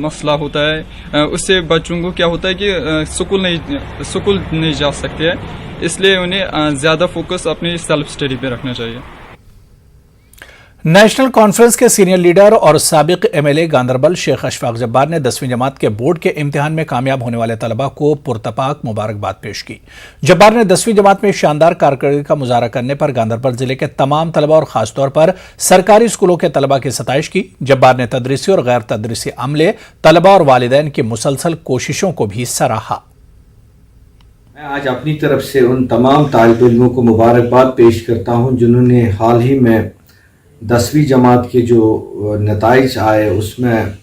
मसला होता है, उससे बच्चों को क्या होता है कि स्कूल नहीं जा सकते हैं, इसलिए उन्हें ज़्यादा फोकस अपनी सेल्फ स्टडी पे रखना चाहिए।
नेशनल कॉन्फ्रेंस के सीनियर लीडर और साबिक एमएलए गांदरबल शेख अशफाक जब्बार ने 10वीं जमात के बोर्ड के इम्तिहान में कामयाब होने वाले तलबा को पुरतपाक मुबारकबाद पेश की। जब्बार ने 10वीं जमात में शानदार कारकर्दगी का मुजाहरा करने पर गांदरबल जिले के तमाम तलबा और खासतौर पर सरकारी स्कूलों के तलबा की सताइश की। जब्बार ने तदरीसी और गैर तदरीसी अमले, तलबा और वालिदैन की मुसलसल कोशिशों को भी सराहा।
मैं आज अपनी तरफ से उन तमाम तालिब इल्मों को मुबारकबाद पेश करता हूँ जिन्होंने हाल ही में 10वीं जमात के जो नताइज आए उसमें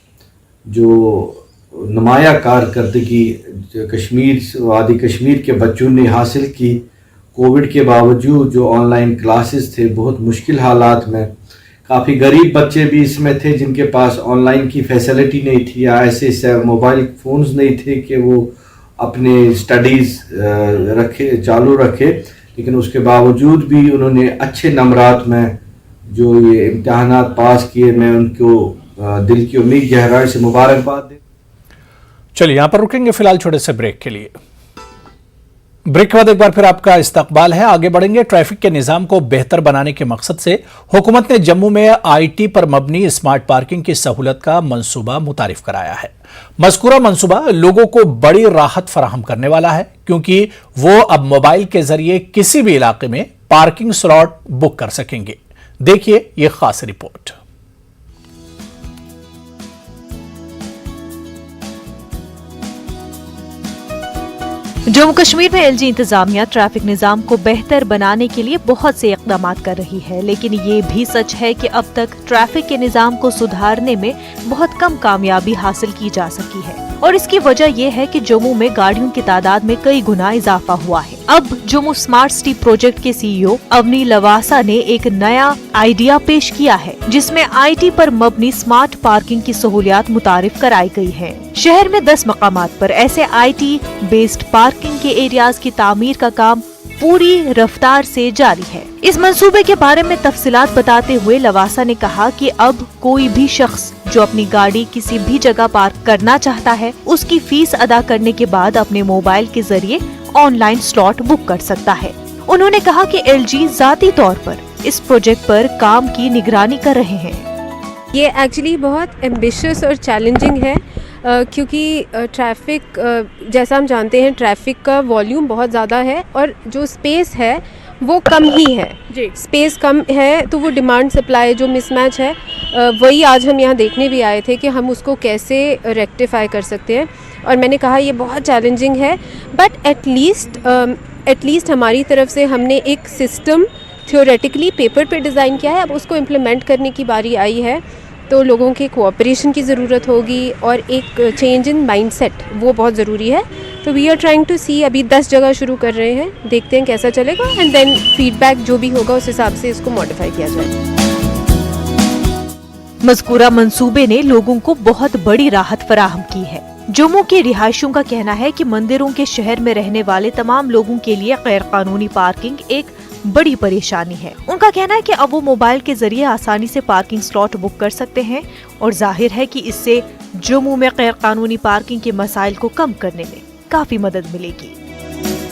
जो नुमाया कारकर्दगी वादी कश्मीर के बच्चों ने हासिल की, कोविड के बावजूद जो ऑनलाइन क्लासेस थे, बहुत मुश्किल हालात में काफ़ी गरीब बच्चे भी इसमें थे जिनके पास ऑनलाइन की फैसिलिटी नहीं थी या ऐसे मोबाइल फ़ोन्स नहीं थे कि वो अपने स्टडीज़ चालू रखे, लेकिन उसके बावजूद भी उन्होंने अच्छे नंबरात में जो ये इम्तहानात पास किए। मैं उनको दिल की उम्मीद गहराई से मुबारकबाद दे।
चलिए यहाँ पर रुकेंगे फिलहाल छोटे से ब्रेक के लिए। ब्रेक के बाद एक बार फिर आपका इस्तकबाल है। आगे बढ़ेंगे। ट्रैफिक के निजाम को बेहतर बनाने के मकसद से हुकूमत ने जम्मू में आईटी पर मबनी स्मार्ट पार्किंग की सहूलत का मंसूबा मुतारिफ कराया है। मज़कूरा मंसूबा लोगों को बड़ी राहत फराहम करने वाला है, क्योंकि वो अब मोबाइल के जरिए किसी भी इलाके में पार्किंग स्लॉट बुक कर सकेंगे। देखिए ये खास रिपोर्ट।
जम्मू कश्मीर में एलजी इंतजामिया ट्रैफिक निजाम को बेहतर बनाने के लिए बहुत से इक़दाम कर रही है, लेकिन ये भी सच है कि अब तक ट्रैफिक के निजाम को सुधारने में बहुत कम कामयाबी हासिल की जा सकी है। और इसकी वजह यह है कि जम्मू में गाड़ियों की तादाद में कई गुना इजाफा हुआ है। अब जम्मू स्मार्ट सिटी प्रोजेक्ट के सीईओ अवनी लवासा ने एक नया आइडिया पेश किया है, जिसमें आईटी पर मबनी स्मार्ट पार्किंग की सहूलियात मुतारिफ कराई गई है। शहर में 10 मकामात पर ऐसे आईटी बेस्ड पार्किंग के एरियाज की तामीर का काम पूरी रफ्तार से जारी है। इस मंसूबे के बारे में तफसीलात बताते हुए लवासा ने कहा कि अब कोई भी शख्स जो अपनी गाड़ी किसी भी जगह पार्क करना चाहता है, उसकी फीस अदा करने के बाद अपने मोबाइल के जरिए ऑनलाइन स्लॉट बुक कर सकता है। उन्होंने कहा कि एलजी जाती तौर पर इस प्रोजेक्ट पर काम की निगरानी कर रहे हैं।
ये एक्चुअली बहुत एम्बिशियस और चैलेंजिंग है, क्योंकि ट्रैफिक जैसा हम जानते हैं ट्रैफिक का वॉल्यूम बहुत ज़्यादा है और जो स्पेस है वो कम ही है। स्पेस कम है तो वो डिमांड सप्लाई जो मिसमैच है वही आज हम यहाँ देखने भी आए थे कि हम उसको कैसे रेक्टिफाई कर सकते हैं। और मैंने कहा ये बहुत चैलेंजिंग है, बट एटलीस्ट हमारी तरफ से हमने एक सिस्टम थियोरेटिकली पेपर पे डिज़ाइन किया है। अब उसको इम्प्लीमेंट करने की बारी आई है, तो लोगों के कोऑपरेशन की ज़रूरत होगी और एक चेंज इन माइंडसेट वो बहुत ज़रूरी है। तो वी आर ट्राइंग टू सी, अभी 10 जगह शुरू कर रहे हैं, देखते हैं कैसा चलेगा एंड देन फीडबैक जो भी होगा उस हिसाब से इसको मॉडिफाई किया जाएगा।
मज़कूरा मंसूबे ने लोगों को बहुत बड़ी राहत फराहम की है। जम्मू के रिहायशियों का कहना है कि मंदिरों के शहर में रहने वाले तमाम लोगों के लिए गैर कानूनी पार्किंग एक बड़ी परेशानी है। उनका कहना है कि अब वो मोबाइल के जरिए आसानी से पार्किंग स्लॉट बुक कर सकते हैं और जाहिर है कि इससे जम्मू में गैर कानूनी पार्किंग के मसाइल को कम करने में काफी मदद मिलेगी।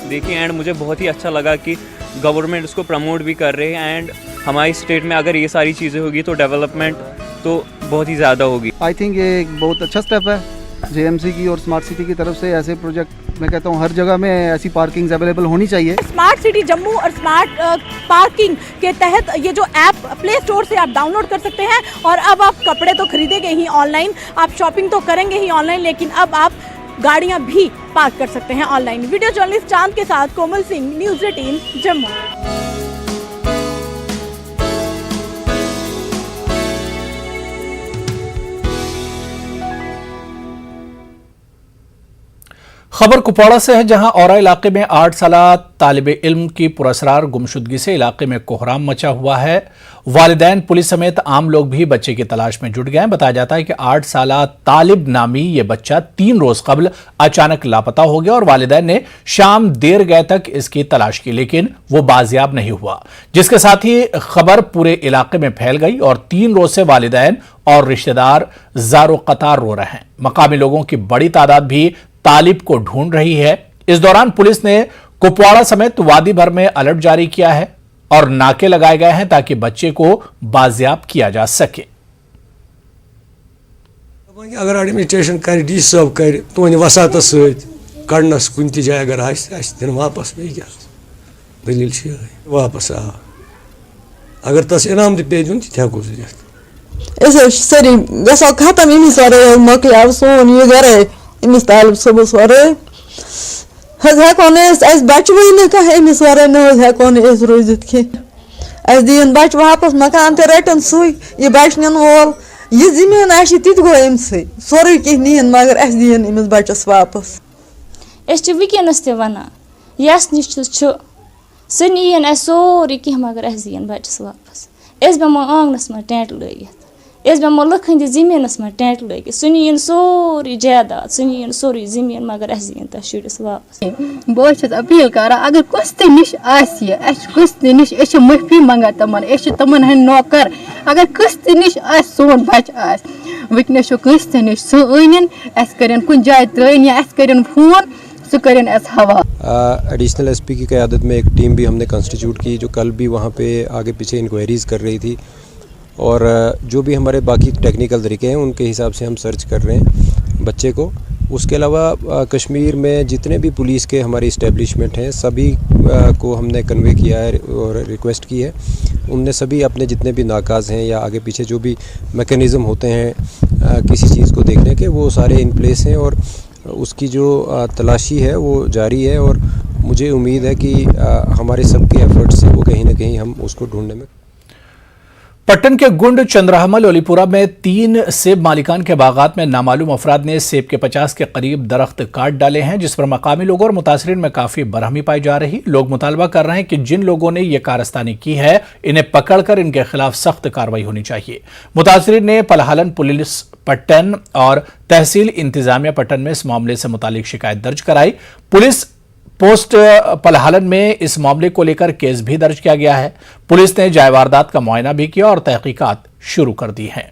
देखिए, एंड मुझे बहुत ही अच्छा लगा कि गवर्नमेंट इसको प्रमोट भी कर रहे हैं एंड हमारी स्टेट में अगर ये सारी चीज़ें होगी तो डेवलपमेंट तो बहुत ही ज़्यादा होगी।
आई थिंक ये एक बहुत अच्छा स्टेप है जेएमसी की और स्मार्ट सिटी की तरफ से। ऐसे प्रोजेक्ट मैं कहता हूँ हर जगह में ऐसी पार्किंग अवेलेबल होनी चाहिए।
स्मार्ट सिटी जम्मू और स्मार्ट पार्किंग के तहत ये जो ऐप प्ले स्टोर से आप डाउनलोड कर सकते हैं और अब आप कपड़े तो खरीदेंगे ही ऑनलाइन, आप शॉपिंग तो करेंगे ही ऑनलाइन, लेकिन अब आप गाड़ियां भी पार्क कर सकते हैं ऑनलाइन। वीडियो जर्नलिस्ट चांद के साथ कोमल सिंह, न्यूज़ 18 जम्मू।
खबर कुपवाड़ा से है, जहां औरा इलाके में 8 साला तालिब इल्म की पुरअसरार गुमशुदगी से इलाके में कोहराम मचा हुआ है। वालिदैन, पुलिस समेत आम लोग भी बच्चे की तलाश में जुट गए हैं। बताया जाता है कि 8 साला तालिब नामी ये बच्चा 3 रोज कबल अचानक लापता हो गया और वालिदैन ने शाम देर गए तक इसकी तलाश की, लेकिन वो बाजियाब नहीं हुआ, जिसके साथ ही खबर पूरे इलाके में फैल गई और 3 रोज से वालिदैन और रिश्तेदार ज़ारो कतार रो रहे हैं। मकामी लोगों की बड़ी तादाद भी तालिब को ढूंढ रही है। इस दौरान पुलिस ने कुपवाड़ा समेत वादी भर में अलर्ट जारी किया है और नाके लगाए गए हैं ताकि बच्चे को बाजियाब किया जा सके।
अगर एडमिनिस्ट्रेशन कर डी साहब कर तुम वसात कड़नस कुन जाए अगर दिन वापस दलील वापस आ अगर तस इनाम पे दिन हेको
सारी गो खत्म अमिस मकल सोन यह गर अमिस तालिब सबस वर हेको बचवे कह अमिस वर हेको रोजित कह दिन बच वापस मकान तो रटन सू यह बच निन वोल यह जमीन ति गो अमस सोरे कह नीन मगर दिन बचस वापस
वनस तस नश
سُہ نِیِن اَسہِ سورُے کینٛہہ مگر اَسہِ دِیِن بَچَس واپَس. أسۍ بیٚہمو آنٛگنَس منٛز ٹٮ۪نٛٹ لٲگِتھ, أسۍ بیٚہمو لُکھ ہٕنٛدِس زٔمیٖنَس منٛز ٹٮ۪نٛٹ لٲگِتھ. سُہ نِیِن سورُے جایداد, سُہ نِیِن سورُے زٔمیٖن مگر اَسہِ دِیِن تَتھ شُرِس واپَس.
بہٕ چھَس اپیٖل کران اگر کٲنٛسہِ تہِ نِش آسہِ اَسہِ چھِ کٲنٛسہِ تہِ نِش أسۍ چھِ معٲفی منٛگان تِمن, أسۍ چھِ تِمن ہٕنٛدۍ نوکر. اگر کٲنٛسہِ تہِ نِش آسہِ سون بَچہِ آسہِ وٕنکیٚنَس چھُ کٲنٛسہِ تہِ نِش سُہ أنِن, اَسہِ کٔرِن کُنہِ جایہِ ترٛٲیِن یا اَسہِ کٔرِن فون, سُہ کٔرِن اَسہِ حوالہٕ.
ایڈیشنل ایس پی کی قیادت میں ایک ٹیم بھی ہم نے کنسٹیٹیوٹ کی جو کل بھی وہاں پہ آگے پیچھے انکوائریز کر رہی تھی, اور جو بھی ہمارے باقی ٹیکنیکل طریقے ہیں ان کے حساب سے ہم سرچ کر رہے ہیں بچے کو. اس کے علاوہ کشمیر میں جتنے بھی پولیس کے ہماری اسٹیبلشمنٹ ہیں سبھی کو ہم نے کنوے کیا ہے اور ریکویسٹ کی ہے. ان نے سبھی اپنے جتنے بھی ناکاز ہیں یا آگے پیچھے جو بھی میکینزم ہوتے ہیں کسی چیز کو دیکھنے کے, وہ سارے ان پلیس ہیں اور اس کی جو تلاشی ہے وہ جاری ہے. اور مجھے امید ہے کہ ہمارے سب کے ایفرٹ سے وہ کہیں نہ کہیں ہم اس کو ڈھونڈنے میں.
پٹن کے گنڈ چندرہمل اولی پورہ میں 3 سیب مالکان کے باغات میں نامعلوم افراد نے سیب کے 50 کے قریب درخت کاٹ ڈالے ہیں, جس پر مقامی لوگوں اور متاثرین میں کافی برہمی پائی جا رہی. لوگ مطالبہ کر رہے ہیں کہ جن لوگوں نے یہ کارستانی کی ہے انہیں پکڑ کر ان کے خلاف سخت کارروائی ہونی چاہیے. متاثرین نے پلہالن پولیس پٹن اور تحصیل انتظامیہ پٹن میں اس معاملے سے متعلق شکایت درج کرائی. پولیس پوسٹ پلہالن میں اس معاملے کو لے کر کیس بھی درج کیا گیا ہے. پولیس نے جائے واردات کا معائنہ بھی کیا اور تحقیقات شروع کر دی ہیں.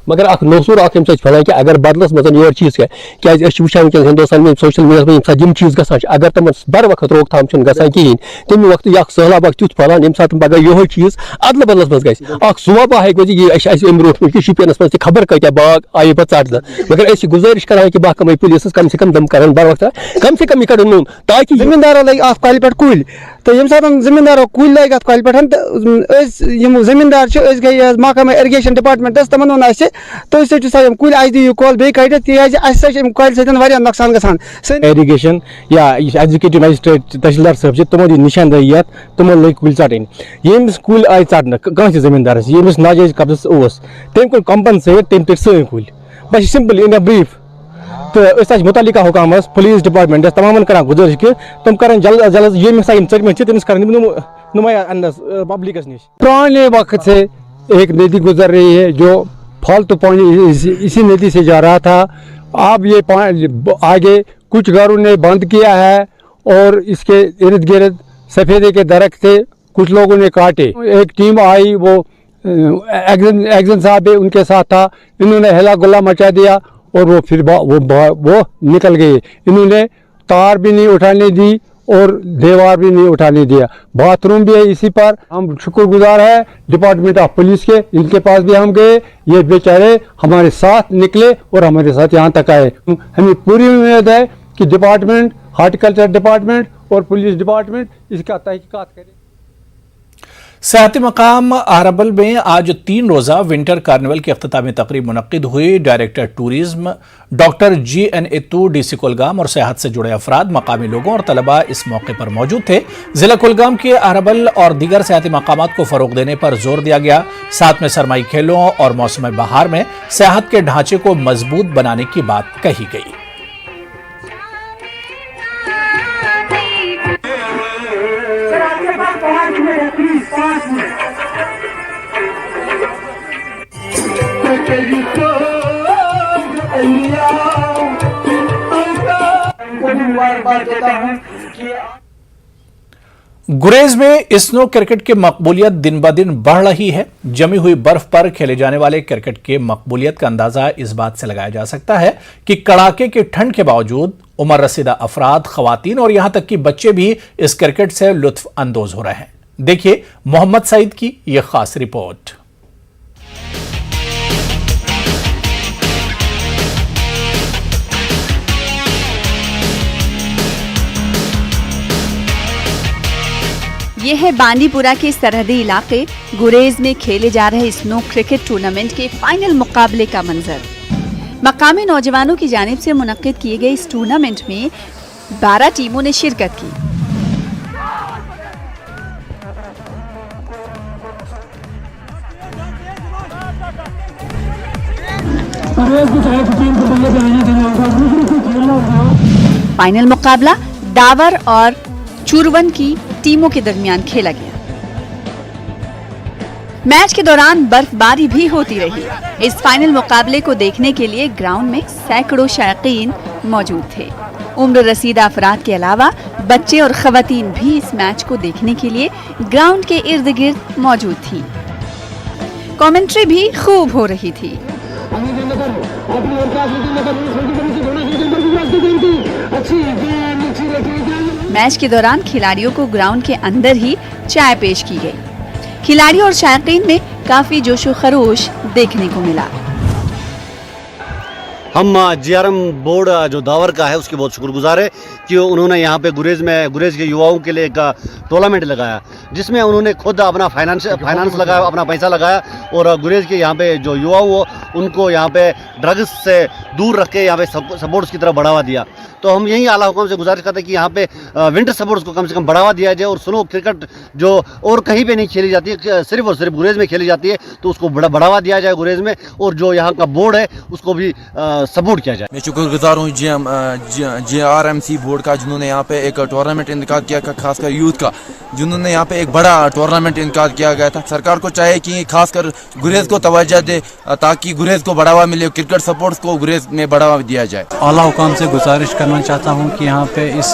مگر اخ نوصور اخ ام پھیلان کہ اگر بدلس مزن یہ چیز کیا وچان ونکس ہندوستان میں سوشل میڈیا میں سات یم چیز گھان اگر تم بر وقت روک تھام گھان کہین تمہ وقت یہ سہلاب تیت پھیلان یم سات پگہ یہ چیز ادل بدلس مز گھس اخ زوبہ ہیکہ ام برو شپینس مز خبر کتیا باغ آئی پہ ژٹ مگر اس گزارش کران کہ محکمہ پولیس کم سے کم دم کرن بر وقت کم سے کم یہ کڑن نون تاکہ
زمیندارو لگ ات کالہ پہ کل تو یم سات زمیندارو کل لگ ات کالہ پہ تو زمیندار گئی محکمہ اریگیشن ڈپارٹمنٹس تمن ون تھی سو سم کل اس دیو کول بی کڑت تیز اس کل سر نقصان گھان.
ایریگیشن یا ایگزیکٹو مجسٹریٹ تحصیلدار صاحب تمو دی نشاندہی تمو لگ کل ژٹن یمس کل آئی ژٹنہ کانس زمیندارس یمس ناجائز قبضس اوس تم کل کمپنسیٹ تم تٹ سن کل بس سمپل ان بریف. تو اس متعلقہ حکامس پولیس ڈپارٹمنٹس تمام کران گزارش کہ تم کرن جلد از جلد یم ہسا ژٹمت تمس کرن نمایاں انداز پبلکس نش.
پرانے وقت سے ایک ندی گزر رہی ہے جو فالتو پانی اسی ندی سے جا رہا تھا. اب یہ آگے کچھ گھروں نے بند کیا ہے اور اس کے ارد گرد سفیدے کے درخت تھے کچھ لوگوں نے کاٹے. ایک ٹیم آئی وہ ایگزن صاحب ان کے ساتھ تھا, انہوں نے ہلا گلا مچا دیا اور وہ پھر وہ نکل گئے. انہوں نے تار بھی نہیں اٹھانے دی اور دیوار بھی نہیں اٹھانے دیا. باتھ روم بھی ہے اسی پر. ہم شکر گزار ہیں ڈپارٹمنٹ آف پولیس کے, ان کے پاس بھی ہم گئے, یہ بیچارے ہمارے ساتھ نکلے اور ہمارے ساتھ یہاں تک آئے. ہمیں پوری امید ہے کہ ڈپارٹمنٹ, ہارٹیکلچر ڈپارٹمنٹ اور پولیس ڈپارٹمنٹ اس کا تحقیقات کرے.
سیاحتی مقام اہربل میں آج 3 روزہ ونٹر کارنیول کی اختتامی تقریب منعقد ہوئی. ڈائریکٹر ٹورزم ڈاکٹر GN اتو, DC کولگام اور سیاحت سے جڑے افراد, مقامی لوگوں اور طلباء اس موقع پر موجود تھے. ضلع کولگام کے اہربل اور دیگر سیاحتی مقامات کو فروغ دینے پر زور دیا گیا. ساتھ میں سرمائی کھیلوں اور موسم بہار میں سیاحت کے ڈھانچے کو مضبوط بنانے کی بات کہی گئی. گریز میں اسنو کرکٹ کی مقبولیت دن بدن بڑھ رہی ہے. جمی ہوئی برف پر کھیلے جانے والے کرکٹ کی مقبولیت کا اندازہ اس بات سے لگایا جا سکتا ہے کہ کڑاکے کی ٹھنڈ کے باوجود عمر رسیدہ افراد, خواتین اور یہاں تک کہ بچے بھی اس کرکٹ سے لطف اندوز ہو رہے ہیں. دیکھیے محمد سعید کی یہ خاص رپورٹ.
یہ ہے بانڈی پورہ کے سرحدی علاقے گریز میں کھیلے جا رہے اسنو کرکٹ ٹورنامنٹ کے فائنل مقابلے کا منظر. مقامی نوجوانوں کی جانب سے منعقد کیے گئے اس ٹورنامنٹ میں 12 ٹیموں نے شرکت کی. فائنل مقابلہ داور اور चूरवन की टीमों के दरमियान खेला गया। मैच के दौरान बर्फबारी भी होती रही। इस फाइनल मुकाबले को देखने के लिए ग्राउंड में सैकड़ों शायकीन मौजूद थे। उम्र रसीदा अफराद के अलावा बच्चे और खवातीन भी इस मैच को देखने के लिए ग्राउंड के इर्द गिर्द मौजूद थी। कमेंट्री भी खूब हो रही थी। मैच के दौरान खिलाड़ियों को ग्राउंड के अंदर ही चाय पेश की गई। खिलाड़ियों और शायकीन में काफी जोशो खरोश देखने को मिला।
हम जीआरएम बोर्ड जो दावर का है उसके बहुत शुक्रगुजार है कि उन्होंने यहाँ पे गुरेज के युवाओं के लिए एक टूर्नामेंट लगाया, जिसमें उन्होंने खुद अपना फाइनेंस लगाया, अपना पैसा लगाया और गुरेज के यहाँ पे जो युवा हो उनको यहाँ पे ड्रग्स से दूर रख के यहाँ पे स्पोर्ट्स की तरफ बढ़ावा दिया। तो हम यही आला हुकाम से गुजारिश करते हैं कि यहाँ पे विंटर स्पोर्ट्स को कम से कम बढ़ावा दिया जाए और स्नो क्रिकेट जो और कहीं पे नहीं खेली जाती है, सिर्फ और सिर्फ गुरेज में खेली जाती है, तो उसको बढ़ावा दिया जाए गुरेज में, और जो यहाँ का बोर्ड है उसको भी सपोर्ट किया जाए।
मैं शुक्रगुजार हूँ जीआरएमसी बोर्ड का, जिन्होंने यहाँ पे एक टूर्नामेंट इनकाद किया, खासकर यूथ का, जिन्होंने यहाँ पे एक बड़ा टूर्नामेंट इनकाद किया गया था। सरकार को चाहिए कि खासकर गुरेज को तवज्जो दे ताकि गुरेज को बढ़ावा मिले, क्रिकेट सपोर्ट्स को गुरेज में बढ़ावा दिया जाए।
आला हुकाम से गुजारिश करना चाहता हूँ कि यहाँ पे इस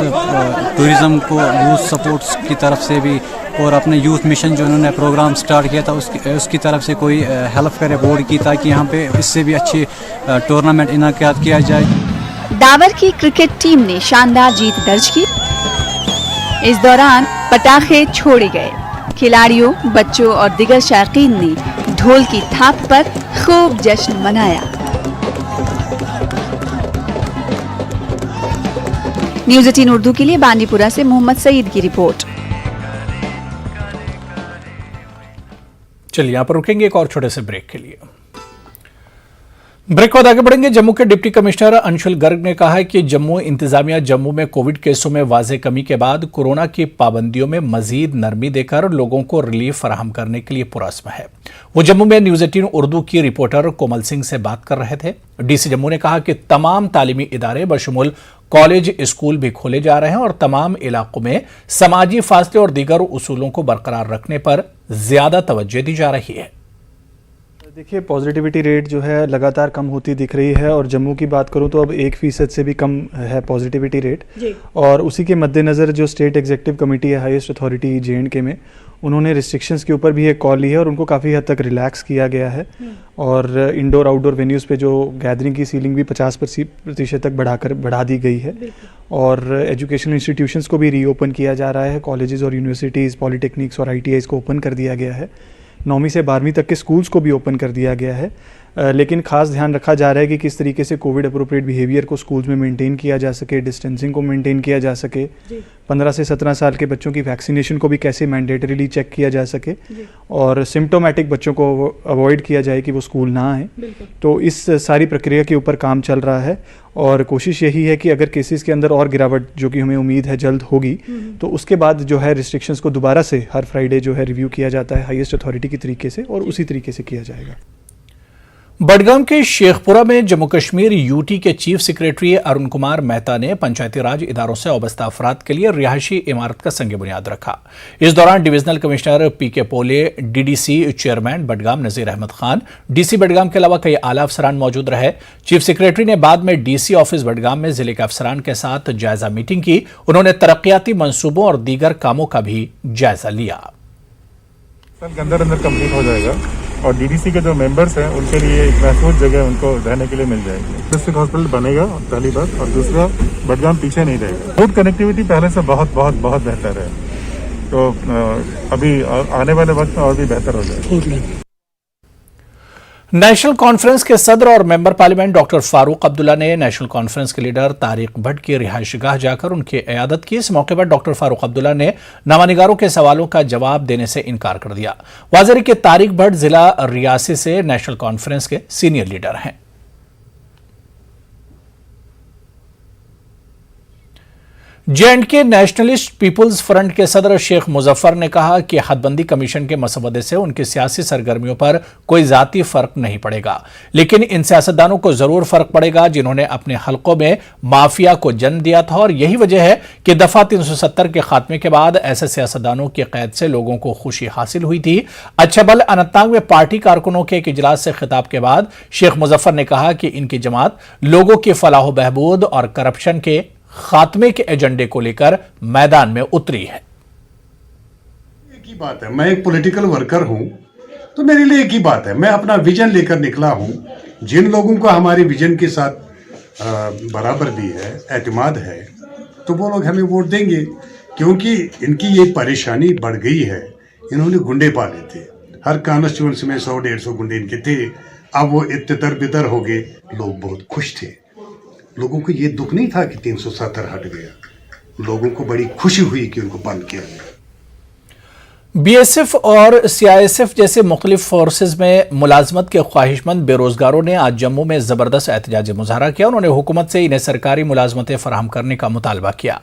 टूरिज़्म को यूथ सपोर्ट्स की तरफ से भी और अपने यूथ मिशन जो उन्होंने प्रोग्राम स्टार्ट किया था उसकी तरफ से कोई हेल्प करे बोर्ड की, ताकि यहाँ पे इससे भी अच्छी टूर्नामेंट इनकाद किया जाए।
दावर की क्रिकेट टीम ने शानदार जीत दर्ज की। इस दौरान पटाखे छोड़े गए। खिलाड़ियों, बच्चों और दिगर शायकीन ने ढोल की थाप पर खूब जश्न मनाया। न्यूज़ 18 उर्दू के लिए बांदीपुरा से मोहम्मद सईद की रिपोर्ट।
चलिए यहाँ पर रुकेंगे एक और छोटे से ब्रेक के लिए। ब्रेक बाद आगे बढ़ेंगे। जम्मू के डिप्टी कमिश्नर अंशुल गर्ग ने कहा है कि जम्मू इंतजामिया जम्मू में कोविड केसों में वाज़ेह कमी के बाद कोरोना की पाबंदियों में मजीद नरमी देकर लोगों को रिलीफ फराहम करने के लिए पुरअज़्म है। वो जम्मू में न्यूज़ 18 उर्दू की रिपोर्टर कोमल सिंह से बात कर रहे थे। डीसी जम्मू ने कहा कि तमाम तालीमी इदारे बशमूल कॉलेज, स्कूल भी खोले जा रहे हैं और तमाम इलाकों में समाजी फासले और दीगर उसूलों को बरकरार रखने पर ज्यादा तवज्जो दी जा रही है।
देखिए, पॉजिटिविटी रेट जो है लगातार कम होती दिख रही है और जम्मू की बात करूं तो अब 1% से भी कम है पॉजिटिविटी रेट। और उसी के मद्देनज़र जो स्टेट एग्जीक्यूटिव कमेटी है हाईएस्ट अथॉरिटी JNK में, उन्होंने रिस्ट्रिक्शंस के ऊपर भी एक कॉल ली है और उनको काफ़ी हद तक रिलैक्स किया गया है। और इंडोर आउटडोर वेन्यूज़ पे जो गैदरिंग की सीलिंग भी 50% तक बढ़ा दी गई है। और एजुकेशनल इंस्टीट्यूशंस को भी रीओपन किया जा रहा है। कॉलेजेस और यूनिवर्सिटीज़, पॉलीटेक्निक्स और ITIs को ओपन कर दिया गया है। 9वीं से 12वीं तक के स्कूल्स को भी ओपन कर दिया गया है। लेकिन खास ध्यान रखा जा रहा है कि किस तरीके से कोविड अप्रोप्रिएट बिहेवियर को स्कूल्स में मेंटेन किया जा सके, डिस्टेंसिंग को मेंटेन किया जा सके, 15 से 17 साल के बच्चों की वैक्सीनेशन को भी कैसे मैंडेटरीली चेक किया जा सके, और सिम्टोमेटिक बच्चों को अवॉइड किया जाए कि वो स्कूल ना आए। तो इस सारी प्रक्रिया के ऊपर काम चल रहा है और कोशिश यही है कि अगर केसेस के अंदर और गिरावट, जो कि हमें उम्मीद है जल्द होगी, तो उसके बाद जो है रिस्ट्रिक्शंस को दोबारा से हर फ्राइडे जो है रिव्यू किया जाता है हाईएस्ट अथॉरिटी की तरीके से, और उसी तरीके से किया जाएगा।
बडगाम के शेखपुरा में जम्मू कश्मीर UT के चीफ सेक्रेटरी अरुण कुमार मेहता ने पंचायती राज इदारों से वाबस्ता अफराद के लिए रिहायशी इमारत का संग बुनियाद रखा। इस दौरान डिविजनल कमिश्नर PK पोले, DDC chairman Budgam Nazir Ahmad Khan, DC Budgam के अलावा कई आला अफसरान मौजूद रहे। चीफ सेक्रेटरी ने बाद में DC ऑफिस बडगाम में जिले के अफसरान के साथ जायजा मीटिंग की। उन्होंने तरक्याती मंसूबों और दीगर कामों का भी जायजा लिया।
के अंदर कंप्लीट हो जाएगा और DDC के जो मेंबर्स हैं उनके लिए एक महफूज जगह उनको रहने के लिए मिल जाएगी। डिस्ट्रिक्ट हॉस्पिटल बनेगा पहली बात, और दूसरा बडगाम पीछे नहीं रहेगा। रोड कनेक्टिविटी पहले से बहुत बहुत बहुत बेहतर है, तो अभी आने वाले वक्त में और भी बेहतर हो जाएगा।
नेशनल कॉन्फ्रेंस के सदर और member parliament doctor Farooq Abdullah ने नेशनल कॉन्फ्रेंस के लीडर तारिक भट्ट की रिहायशगाह जाकर उनकी इयादत की। इस मौके पर डॉक्टर फारूक अब्दुल्ला ने नामानिगारों के सवालों का जवाब देने से इनकार कर दिया। वाज़ेह कि तारिक भट्ट जिला रियासी से नेशनल कॉन्फ्रेंस के सीनियर लीडर हैं। J&K नेशनलिस्ट पीपुल्स फ्रंट के सदर शेख मुजफ्फर ने कहा कि हदबंदी कमीशन के मसवदे से उनकी सियासी सरगर्मियों पर कोई जाती फर्क नहीं पड़ेगा, लेकिन इन सियासतदानों को जरूर फर्क पड़ेगा जिन्होंने अपने हलकों में माफिया को जन्म दिया था। और यही वजह है कि दफा 370 के खात्मे के बाद ऐसे सियासतदानों की कैद से लोगों को खुशी हासिल हुई थी। अच्छा बल अनंतनाग में पार्टी कारकुनों के एक इजलास से खिताब के बाद शेख मुजफ्फर ने कहा कि इनकी जमात लोगों की फलाह बहबूद और करप्शन के खात्मे के एजेंडे को लेकर मैदान में उतरी है।
एक ही बात है, मैं एक पॉलिटिकल वर्कर हूं, तो मेरे लिए एक ही बात है, मैं अपना विजन लेकर निकला हूं। जिन लोगों को हमारे विजन के साथ बराबरी है, एतमाद है, तो वो लोग हमें वोट देंगे, क्योंकि इनकी ये परेशानी बढ़ गई है। इन्होंने गुंडे पाले थे, हर कॉन्स्टिट्यूंसी में 100-150 गुंडे इनके थे। अब वो तितर बितर हो गए, लोग बहुत खुश थे। लोगों को ये दुख नहीं था कि 370 हट गया, लोगों को बड़ी खुशी हुई कि उनको बंद किया गया।
बीएसएफ और सीआईएसएफ जैसे मुख्तलिफ फोर्सेज में मुलाजमत के ख्वाहिशमंद बेरोजगारों ने आज जम्मू में जबरदस्त एहतजाजी मुजाहरा किया। उन्होंने हुकूमत से इन्हें सरकारी मुलाजमतें फराहम करने का मुतालबा किया।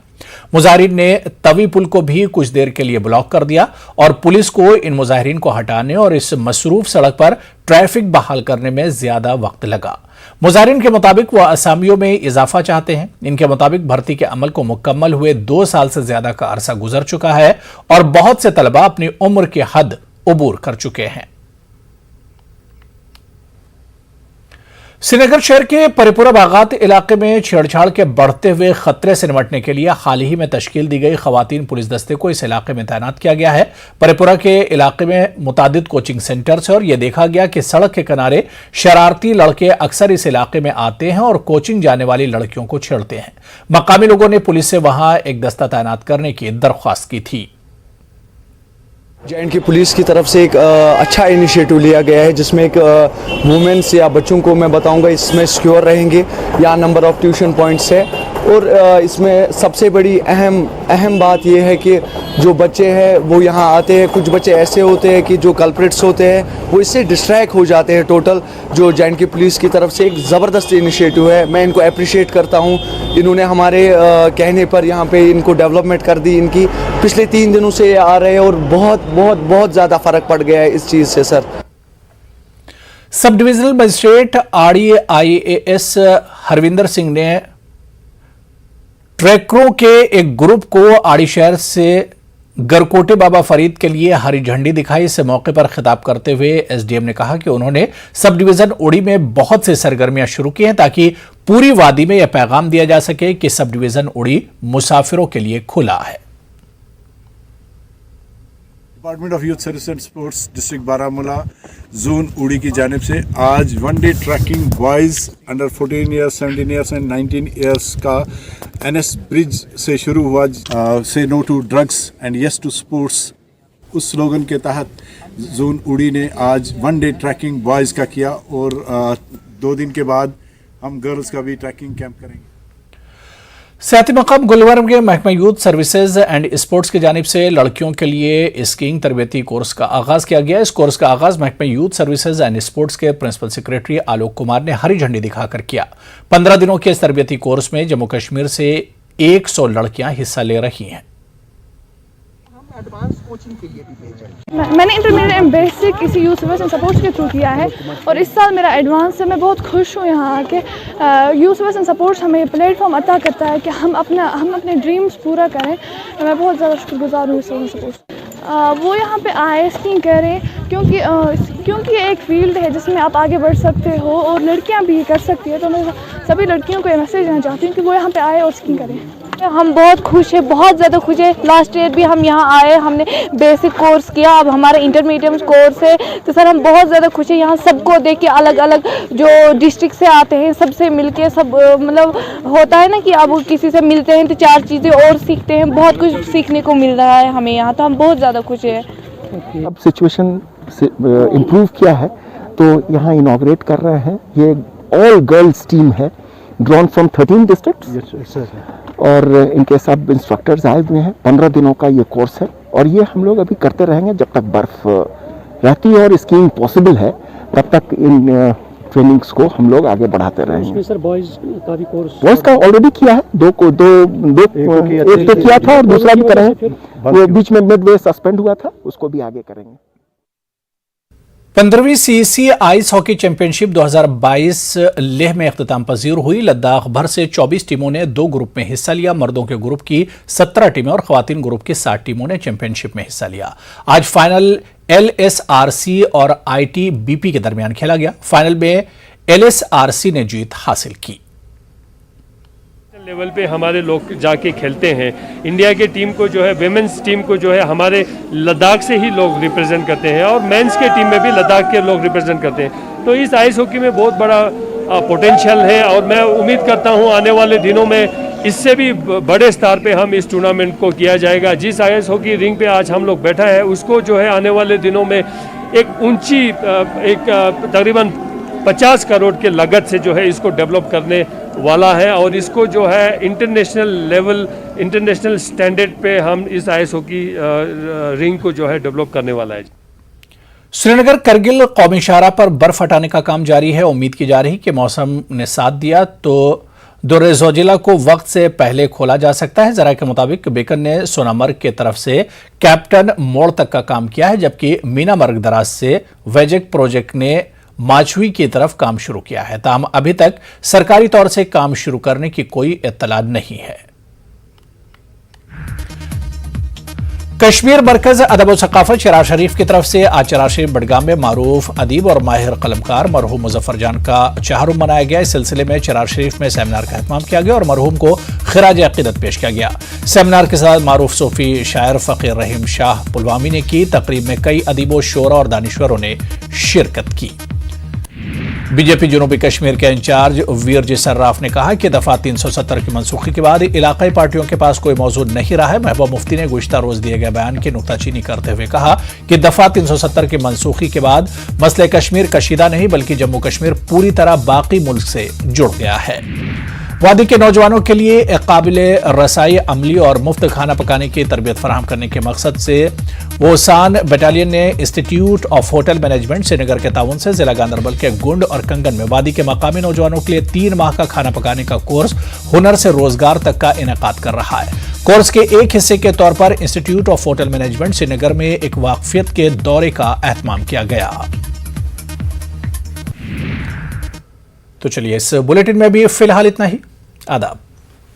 मुजाहिरीन ने तवी पुल को भी कुछ देर के लिए ब्लॉक कर दिया और पुलिस को इन मुजाहिरीन को हटाने और इस मसरूफ सड़क पर ट्रैफिक बहाल करने में ज्यादा वक्त लगा। मुजाहिरीन के मुताबिक वो असामियों में इजाफा चाहते हैं। इनके मुताबिक भर्ती के अमल को मुकम्मल हुए 2 साल से ज्यादा का अरसा गुजर चुका है और बहुत से तलबा अपनी उम्र की हद उबूर कर चुके हैं। श्रीनगर शहर के परिपुरा बागात इलाके में छेड़छाड़ के बढ़ते हुए खतरे से निपटने के लिए हाल ही में तश्कील दी गई खवातीन पुलिस दस्ते को इस इलाके में तैनात किया गया है। परिपुरा के इलाके में मुतादिद कोचिंग सेंटर्स है और यह देखा गया कि सड़क के किनारे शरारती लड़के अक्सर इस इलाके में आते हैं और कोचिंग जाने वाली लड़कियों को छेड़ते हैं। मकामी लोगों ने पुलिस से वहां एक दस्ता तैनात करने की दरख्वास्त की थी।
J&K पुलिस की तरफ से एक अच्छा इनिशिएटिव लिया गया है, जिसमें एक वुमेन्स या बच्चों को मैं बताऊंगा इसमें सिक्योर रहेंगे। यहाँ नंबर ऑफ ट्यूशन पॉइंट्स है और इसमें सबसे बड़ी अहम बात यह है कि जो बच्चे हैं वो यहाँ आते हैं। कुछ बच्चे ऐसे होते हैं कि जो कल्प्रिट्स होते हैं वो इससे डिस्ट्रैक्ट हो जाते हैं। टोटल जो J&K पुलिस की तरफ से एक ज़बरदस्त इनिशिएटिव है, मैं इनको अप्रिशिएट करता हूँ। इन्होंने हमारे कहने पर यहाँ पे इनको डेवलपमेंट कर दी। इनकी पिछले 3 दिनों से ये आ रहे हैं और बहुत ज़्यादा फ़र्क पड़ गया है इस चीज़ से। Sir,
sub divisional magistrate RAIAS Harvinder Singh ने ट्रैकरों के एक ग्रुप को आड़ी शहर से गरकोटे बाबा फरीद के लिए हरी झंडी दिखाई। इस मौके पर खिताब करते हुए SDM ने कहा कि उन्होंने सब डिवीजन उड़ी में बहुत से सरगर्मियां शुरू की हैं ताकि पूरी वादी में यह पैगाम दिया जा सके कि सब डिवीजन उड़ी मुसाफिरों के लिए खुला है।
Department of youth service and sports district Baramulla zone Uri की जानिब से आज 1 day trekking boys under 14 years 17 years and 19 years का NS ब्रिज से शुरू हुआ। So no to drugs and yes to sports, उस स्लोगन के तहत जोन उड़ी ने आज 1 डे ट्रैकिंग बॉयज़ का किया और 2 दिन के बाद हम गर्ल्स का भी ट्रैकिंग कैंप करेंगे।
सियाती मकाम गुलबर्ग के महकमा यूथ सर्विसेज एंड स्पोर्ट्स की जानिब से लड़कियों के लिए स्कीइंग तरबियती कोर्स का आगाज किया गया। इस कोर्स का आगाज महकमा यूथ सर्विसेज एंड स्पोर्ट्स के प्रिंसिपल सेक्रेटरी आलोक कुमार ने हरी झंडी दिखाकर किया। 15 दिनों के इस तरबियती कोर्स में जम्मू कश्मीर से 100 लड़कियां हिस्सा ले रही हैं।
मैंने इंटरमीडिएट एंड बेसिक इसी यूथ सर्विस एंड सपोर्ट्स के थ्रू किया है और इस साल मेरा एडवांस है। मैं बहुत खुश हूँ यहाँ आके। यूथ सर्विस एंड सपोर्ट्स हमें प्लेटफॉर्म अता करता है कि हम अपने ड्रीम्स पूरा करें। मैं बहुत ज़्यादा शुक्रगुजार हूँ यूथ सर्विस सपोर्ट्स। वो यहाँ पे आए स्कीइंग करें क्योंकि ये एक फील्ड है जिसमें आप आगे बढ़ सकते हो और लड़कियाँ भी कर सकती है। तो मैं सभी लड़कियों को ये मैसेज देना चाहती हूँ कि वो यहाँ पे आए और स्कीइंग करें।
हम बहुत खुश है, बहुत ज़्यादा खुश है। लास्ट ईयर भी हम यहाँ आए, हमने बेसिक कोर्स किया, अब हमारा इंटरमीडिएट कोर्स है। तो सर हम बहुत ज़्यादा खुश है यहाँ सबको देख के। अलग अलग जो डिस्ट्रिक्ट से आते हैं सबसे मिलके सब मतलब होता है ना कि अब किसी से मिलते हैं तो 4 चीज़ें और सीखते हैं। बहुत कुछ सीखने को मिल रहा है हमें यहाँ, तो हम बहुत ज़्यादा खुश है।
अब सिचुएशन इम्प्रूव किया है तो यहाँ इनॉग्रेट कर रहे हैं। ये ऑल गर्ल्स टीम है ड्रॉन फ्रॉम 13 डिस्ट्रिक्ट्स और इनके सब इंस्ट्रक्टर्स आए हुए हैं। 15 दिनों का ये कोर्स है और ये हम लोग अभी करते रहेंगे जब तक बर्फ़ रहती है और स्कीइंग पॉसिबल है तब तक इन ट्रेनिंग्स को हम लोग आगे बढ़ाते रहेंगे।
सर बॉयज का भी कोर्स
बॉयज का ऑलरेडी किया है, एक तो किया था और दूसरा भी करेंगे। वो बीच में मिडवे सस्पेंड हुआ था, उसको भी आगे करेंगे।
15वीं CEC ice hockey championship 2022 Leh में इख्तिताम पजीर हुई। लद्दाख भर से 24 टीमों ने 2 ग्रुप में हिस्सा लिया। मर्दों के ग्रुप की 17 टीमें और खवातीन ग्रुप की 60 टीमों ने चैंपियनशिप में हिस्सा लिया। आज फाइनल LSRC और ITBP के दरमियान खेला गया। फाइनल में LSRC ने जीत हासिल की।
लेवल पे हमारे लोग जाके खेलते हैं। इंडिया की टीम को जो है, विमेंस टीम को जो है हमारे लद्दाख से ही लोग रिप्रेजेंट करते हैं और मेंस के टीम में भी लद्दाख के लोग रिप्रेजेंट करते हैं। तो इस आइस हॉकी में बहुत बड़ा पोटेंशियल है और मैं उम्मीद करता हूं आने वाले दिनों में इससे भी बड़े स्तर पे हम इस टूर्नामेंट को किया जाएगा। जिस आइस हॉकी रिंग पे आज हम लोग बैठा है उसको जो है आने वाले दिनों में एक ऊंची तकरीबन 50 करोड़ के लागत से जो है इसको डेवलप करने वाला है और इसको जो है इंटरनेशनल लेवल, इंटरनेशनल स्टैंडर्ड पे हम इस आइस हॉकी रिंग को जो है डेवलप करने वाला है।
श्रीनगर करगिल कौमी शाहराह पर बर्फ हटाने का काम जारी है। उम्मीद की जा रही कि मौसम ने साथ दिया तो दुर्रे-जोजिला को वक्त से पहले खोला जा सकता है। जरा के मुताबिक बेकन ने सोनामर्ग के तरफ से कैप्टन मोड़ तक का काम किया है, जबकि मीना मर्ग दराज से वेजेक प्रोजेक्ट ने माचवी की तरफ काम शुरू किया है। ताहम अभी तक सरकारी तौर से काम शुरू करने की कोई इत्तला नहीं है। कश्मीर मरकज अदब और सकाफत चिराग शरीफ की तरफ से आज चिराग शरीफ बडगाम में मारूफ अदीब और माहिर कलमकार मरहूम मुजफ्फर जान का चहारुम मनाया गया। इस सिलसिले में चिराग शरीफ में सेमिनार का एहतमाम किया गया और मरहूम को खिराज अकीदत पेश किया गया। सेमिनार के साथ मारूफ सूफी शायर फकीर रहीम शाह पुलवामी ने की। तकरीब में कई अदीबों, शोरा और दानिश्वरों ने शिरकत की। बीजेपी जनूबी कश्मीर के इंचार्ज वीर जी सर्राफ ने कहा कि दफा 370 की मनसूखी के बाद इलाकाई पार्टियों के पास कोई मौजूद नहीं रहा है। महबूबा मुफ्ती ने गुज़िश्ता रोज दिए गए बयान की नुक्ताचीनी करते हुए कहा कि दफा 370 की मनसूखी के बाद मसले कश्मीर कशीदा नहीं बल्कि जम्मू कश्मीर पूरी तरह बाकी मुल्क से जुड़ गया है। वादी के नौजवानों के लिए काबिल रसाई अमली और मुफ्त खाना पकाने की तरबियत फराहम करने के मकसद से वोसान बटालियन ने institute of hotel management Srinagar के ताउन से जिला गांधरबल के गुंड और कंगन में वादी के मकामी नौजवानों के लिए 3 माह का खाना पकाने का कोर्स हुनर से रोजगार तक का इनेकाद कर रहा है। कोर्स के एक हिस्से के तौर पर institute of hotel management Srinagar में एक वाकफियत के दौरे का एहतमाम किया गया। तो चलिए इस बुलेटिन में भी फिलहाल इतना ही। आदाब।